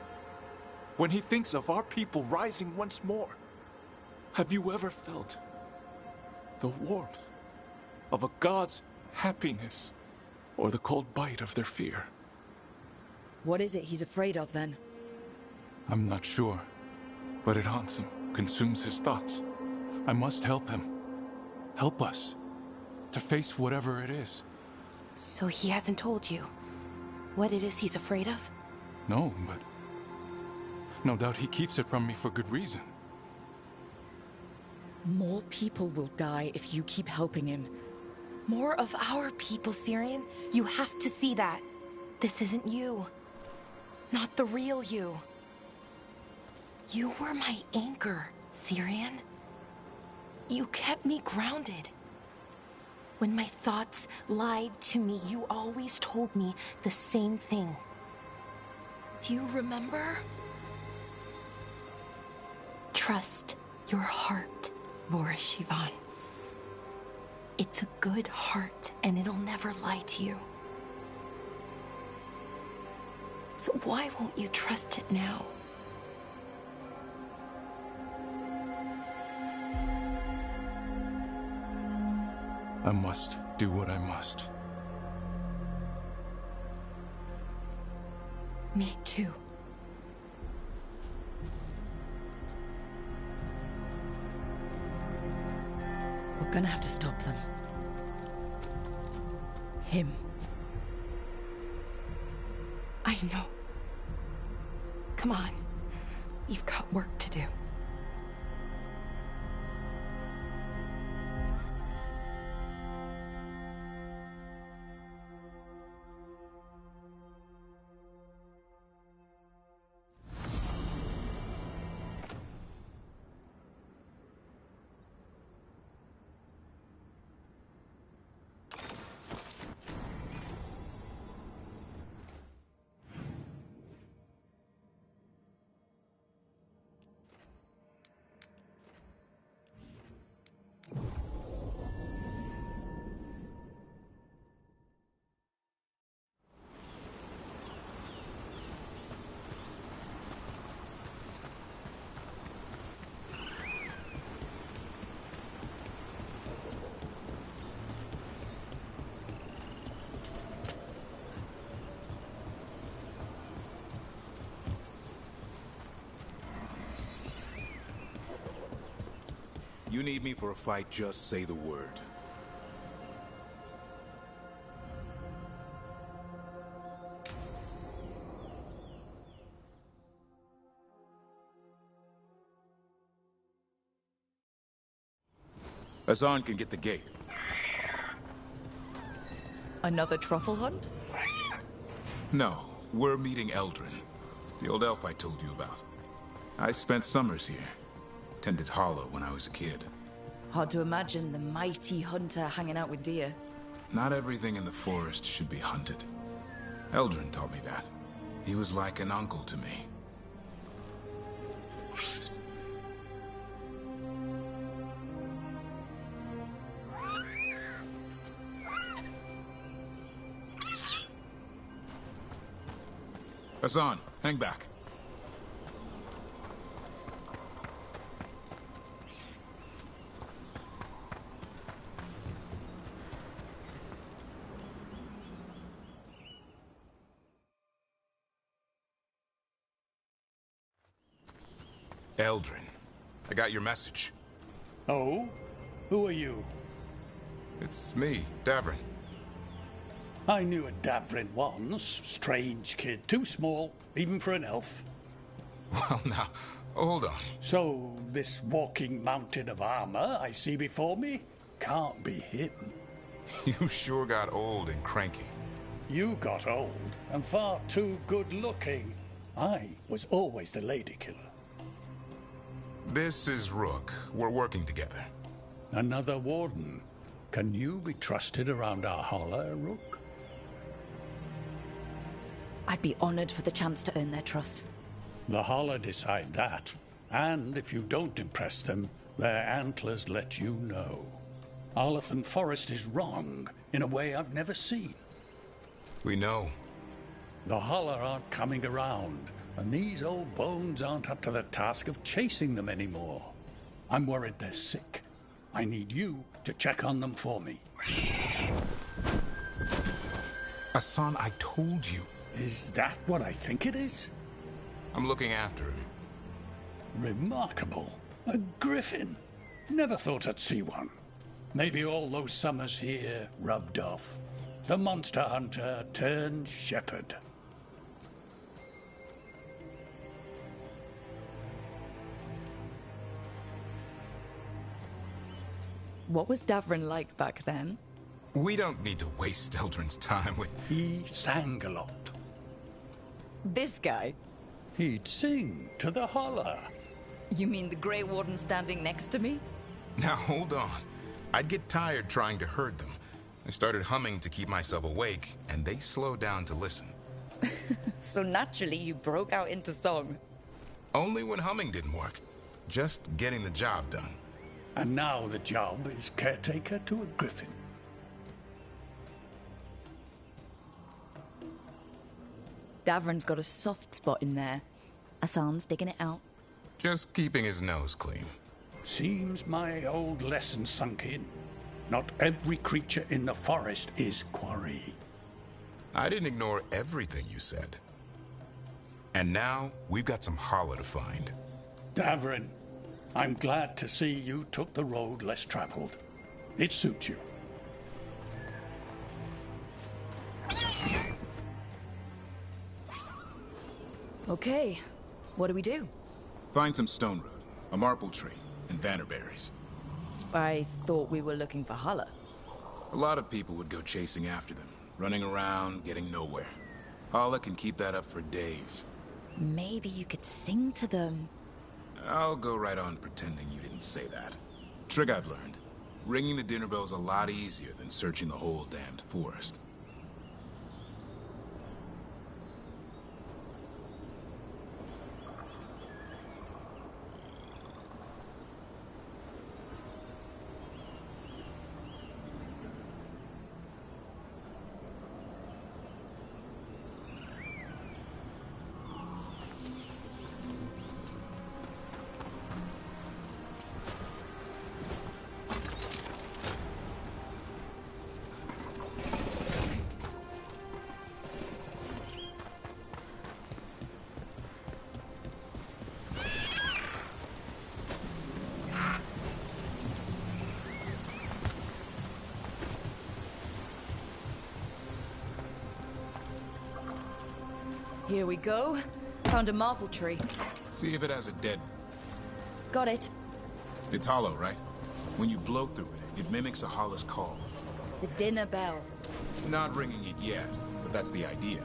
When he thinks of our people rising once more, have you ever felt the warmth of a god's happiness or the cold bite of their fear? What is it he's afraid of, then? I'm not sure, but it haunts him, consumes his thoughts. I must help him. Help us to face whatever it is. So he hasn't told you what it is he's afraid of? No, but no doubt he keeps it from me for good reason. More people will die if you keep helping him. More of our people, Syrian. You have to see that. This isn't you. Not the real you. You were my anchor, Syrian. You kept me grounded. When my thoughts lied to me, you always told me the same thing. Do you remember? Trust your heart, Boris Shivan. It's a good heart, and it'll never lie to you. So why won't you trust it now? I must do what I must. Me too. We're gonna have to stop them. Him. I know. Come on. You've got work to do. You need me for a fight, just say the word. Azan can get the gate. Another truffle hunt? No, we're meeting Eldrin, the old elf I told you about. I spent summers here. Tended Hollow when I was a kid. Hard to imagine the mighty hunter hanging out with deer. Not everything in the forest should be hunted. Eldrin taught me that. He was like an uncle to me. Hassan, hang back. Eldrin, I got your message. Oh? Who are you? It's me, Davrin. I knew a Davrin once. Strange kid. Too small, even for an elf. Well, now, hold on. So, this walking mountain of armor I see before me can't be him. You sure got old and cranky. You got old and far too good-looking. I was always the lady killer. This is Rook. We're working together. Another warden. Can you be trusted around our holler, Rook? I'd be honored for the chance to earn their trust. The holler decide that. And if you don't impress them, their antlers let you know. Arlathan Forest is wrong in a way I've never seen. We know. The holler aren't coming around, and these old bones aren't up to the task of chasing them anymore. I'm worried they're sick. I need you to check on them for me. Hassan, I told you. Is that what I think it is? I'm looking after him. Remarkable. A griffin. Never thought I'd see one. Maybe all those summers here rubbed off. The monster hunter turned shepherd. What was Davrin like back then? We don't need to waste Eldrin's time with... He sang a lot. This guy? He'd sing to the holler. You mean the Grey Warden standing next to me? Now, hold on. I'd get tired trying to herd them. I started humming to keep myself awake, and they slowed down to listen. So naturally, you broke out into song. Only when humming didn't work. Just getting the job done. And now the job is caretaker to a griffin. Davrin's got a soft spot in there. Hassan's digging it out. Just keeping his nose clean. Seems my old lesson sunk in. Not every creature in the forest is quarry. I didn't ignore everything you said. And now, we've got some holler to find. Davrin, I'm glad to see you took the road less traveled. It suits you. Okay, what do we do? Find some stone root, a marple tree, and vannerberries. I thought we were looking for holler. A lot of people would go chasing after them, running around, getting nowhere. Holler can keep that up for days. Maybe you could sing to them. I'll go right on pretending you didn't say that. Trick I've learned. Ringing the dinner bell's a lot easier than searching the whole damned forest. Here we go. Found a marble tree. See if it has a dead... Got it. It's hollow, right? When you blow through it, it mimics a holler's call. The dinner bell. Not ringing it yet, but that's the idea.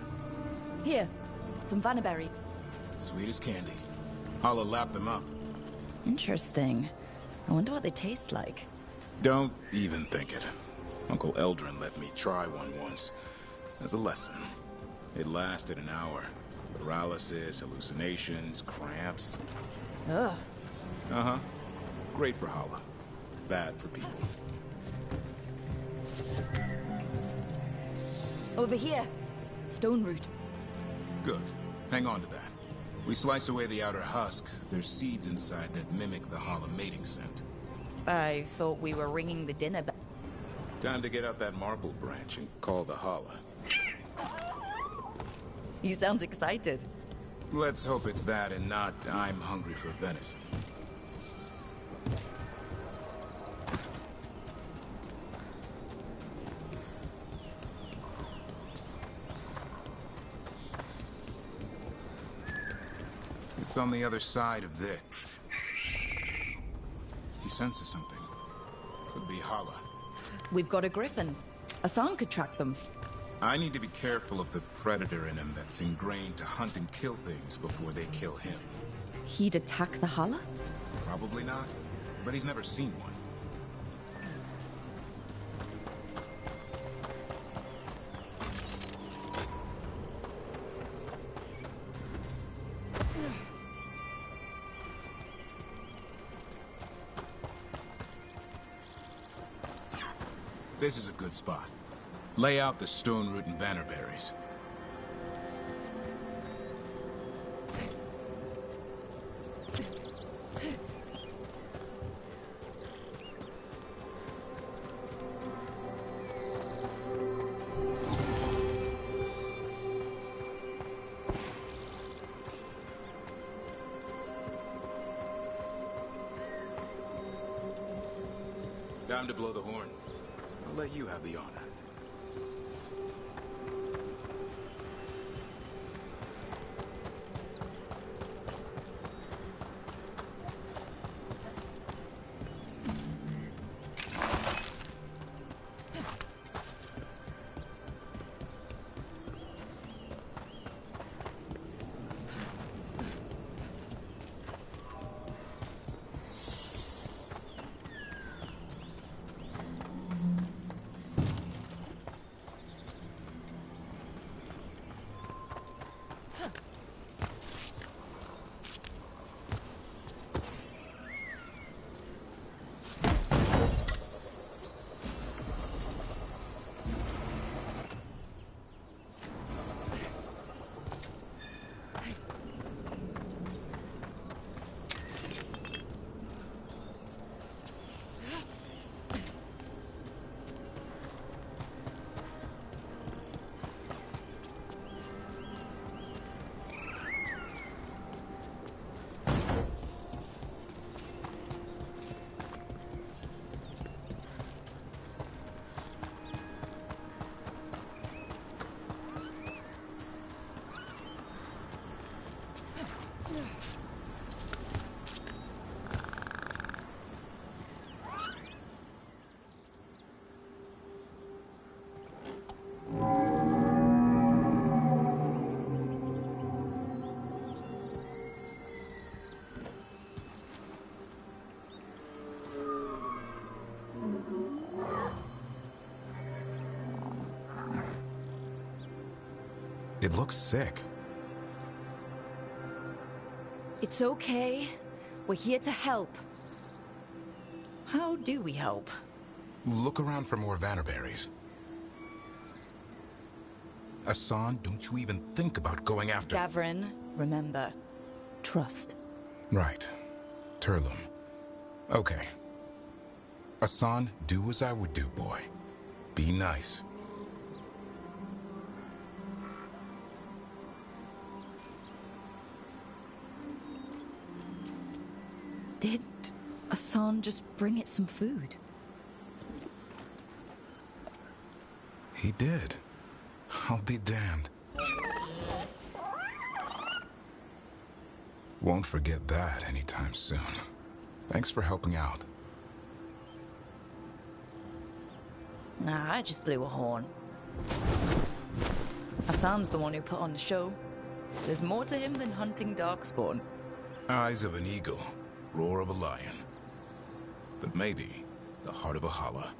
Here, some vannerberry. Sweet as candy. Holler lapped them up. Interesting. I wonder what they taste like. Don't even think it. Uncle Eldrin let me try one once. As a lesson. It lasted an hour. Paralysis, hallucinations, cramps. Ugh. Uh-huh. Great for holler. Bad for people. Over here. Stone root. Good. Hang on to that. We slice away the outer husk. There's seeds inside that mimic the Hala mating scent. I thought we were ringing the dinner bell. Time to get out that marble branch and call the Hala. You sound excited. Let's hope it's that and not I'm hungry for venison. It's on the other side of this. He senses something. Could be Hala. We've got a griffin. Asan could track them. I need to be careful of the predator in him that's ingrained to hunt and kill things before they kill him. He'd attack the Hala? Probably not, but he's never seen one. This is a good spot. Lay out the stone root and bannerberries. Time to blow the horn. I'll let you have the honor. It looks sick. It's okay. We're here to help. How do we help? Look around for more vannerberries. Asan, don't you even think about going after... Gavrin, remember, trust. Right. Turlum. Okay. Asan, do as I would do, boy. Be nice. Did Asan just bring it some food? He did. I'll be damned. Won't forget that anytime soon. Thanks for helping out. Nah, I just blew a horn. Asan's the one who put on the show. There's more to him than hunting darkspawn. Eyes of an eagle, roar of a lion. But maybe the heart of a Hala.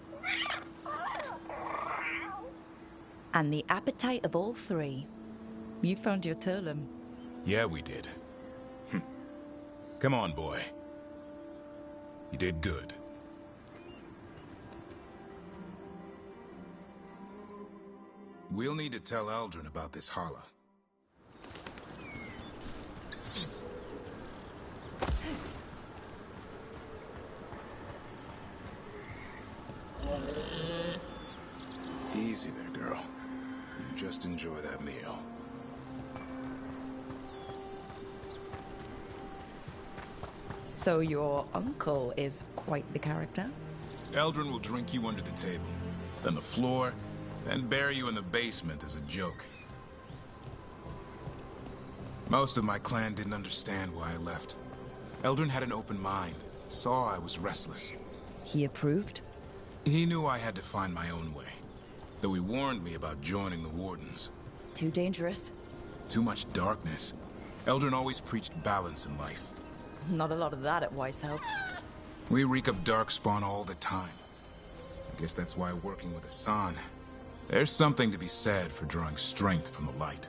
And the appetite of all three. You found your Turlum. Yeah, we did. Come on, boy. You did good. We'll need to tell Eldrin about this Hala. just enjoy that meal. So your uncle is quite the character? Eldrin will drink you under the table, then the floor, then bury you in the basement as a joke. Most of my clan didn't understand why I left. Eldrin had an open mind, saw I was restless. He approved? He knew I had to find my own way, though he warned me about joining the Wardens. Too dangerous? Too much darkness. Eldrin always preached balance in life. Not a lot of that at Weishaupt. We reek of darkspawn all the time. I guess that's why working with Hassan, there's something to be said for drawing strength from the light.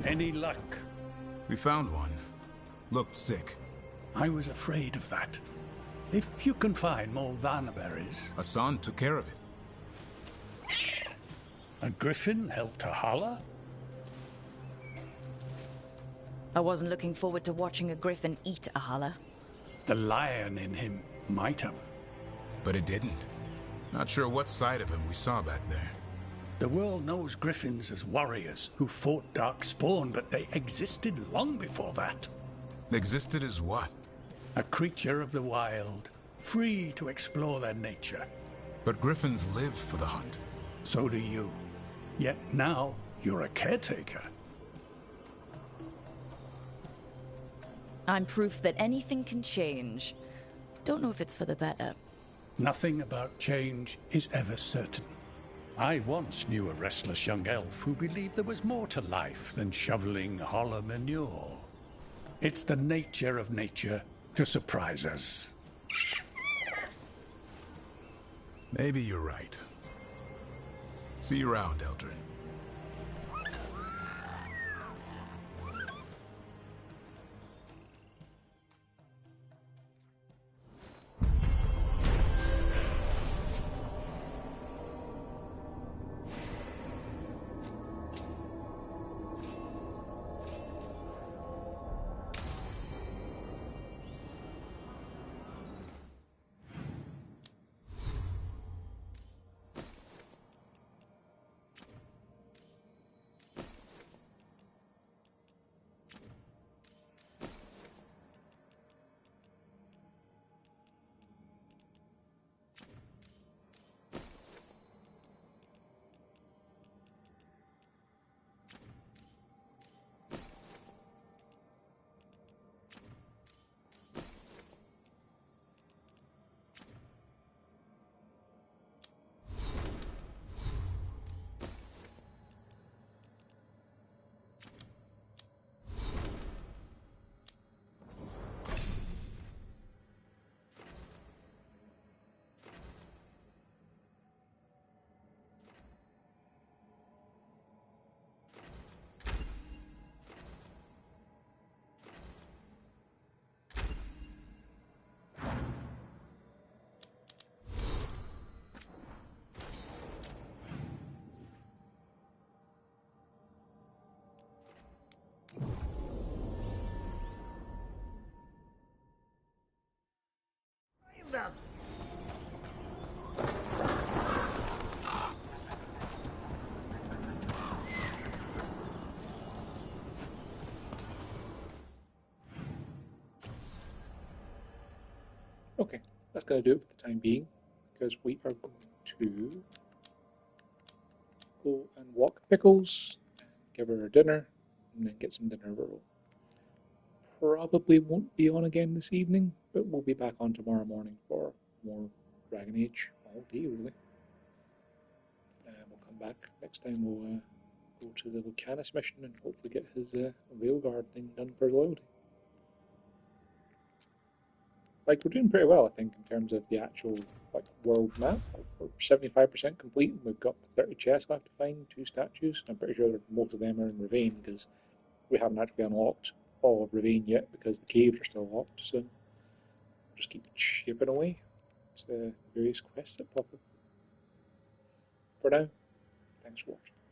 Any luck? We found one. Looked sick. I was afraid of that. If you can find more Vanaberries... Hassan took care of it. A griffin helped her holler? I wasn't looking forward to watching a griffin eat a holler. The lion in him might have. But it didn't. Not sure what side of him we saw back there. The world knows griffins as warriors who fought Darkspawn, but they existed long before that. Existed as what? A creature of the wild, free to explore their nature. But griffins live for the hunt. So do you. Yet now, you're a caretaker. I'm proof that anything can change. Don't know if it's for the better. Nothing about change is ever certain. I once knew a restless young elf who believed there was more to life than shoveling holler manure. It's the nature of nature to surprise us. Maybe you're right. See you around, Eldrin. Okay, that's going to do it for the time being, because we are going to go and walk Pickles, give her a dinner, and then get some dinner roll. Probably won't be on again this evening, but we'll be back on tomorrow morning for more Dragon Age all day, really. We'll come back next time. We'll go to the Lucanus mission and hopefully get his Veilguard thing done for loyalty. Like, we're doing pretty well, I think, in terms of the actual world map. We're 75% complete, and we've got 30 chests left to find, 2 statues. I'm pretty sure most of them are in Ravane, because we haven't actually unlocked all of Ravane yet, because the caves are still locked, so we'll just keep chipping away to various quests that pop up. for now. Thanks for watching.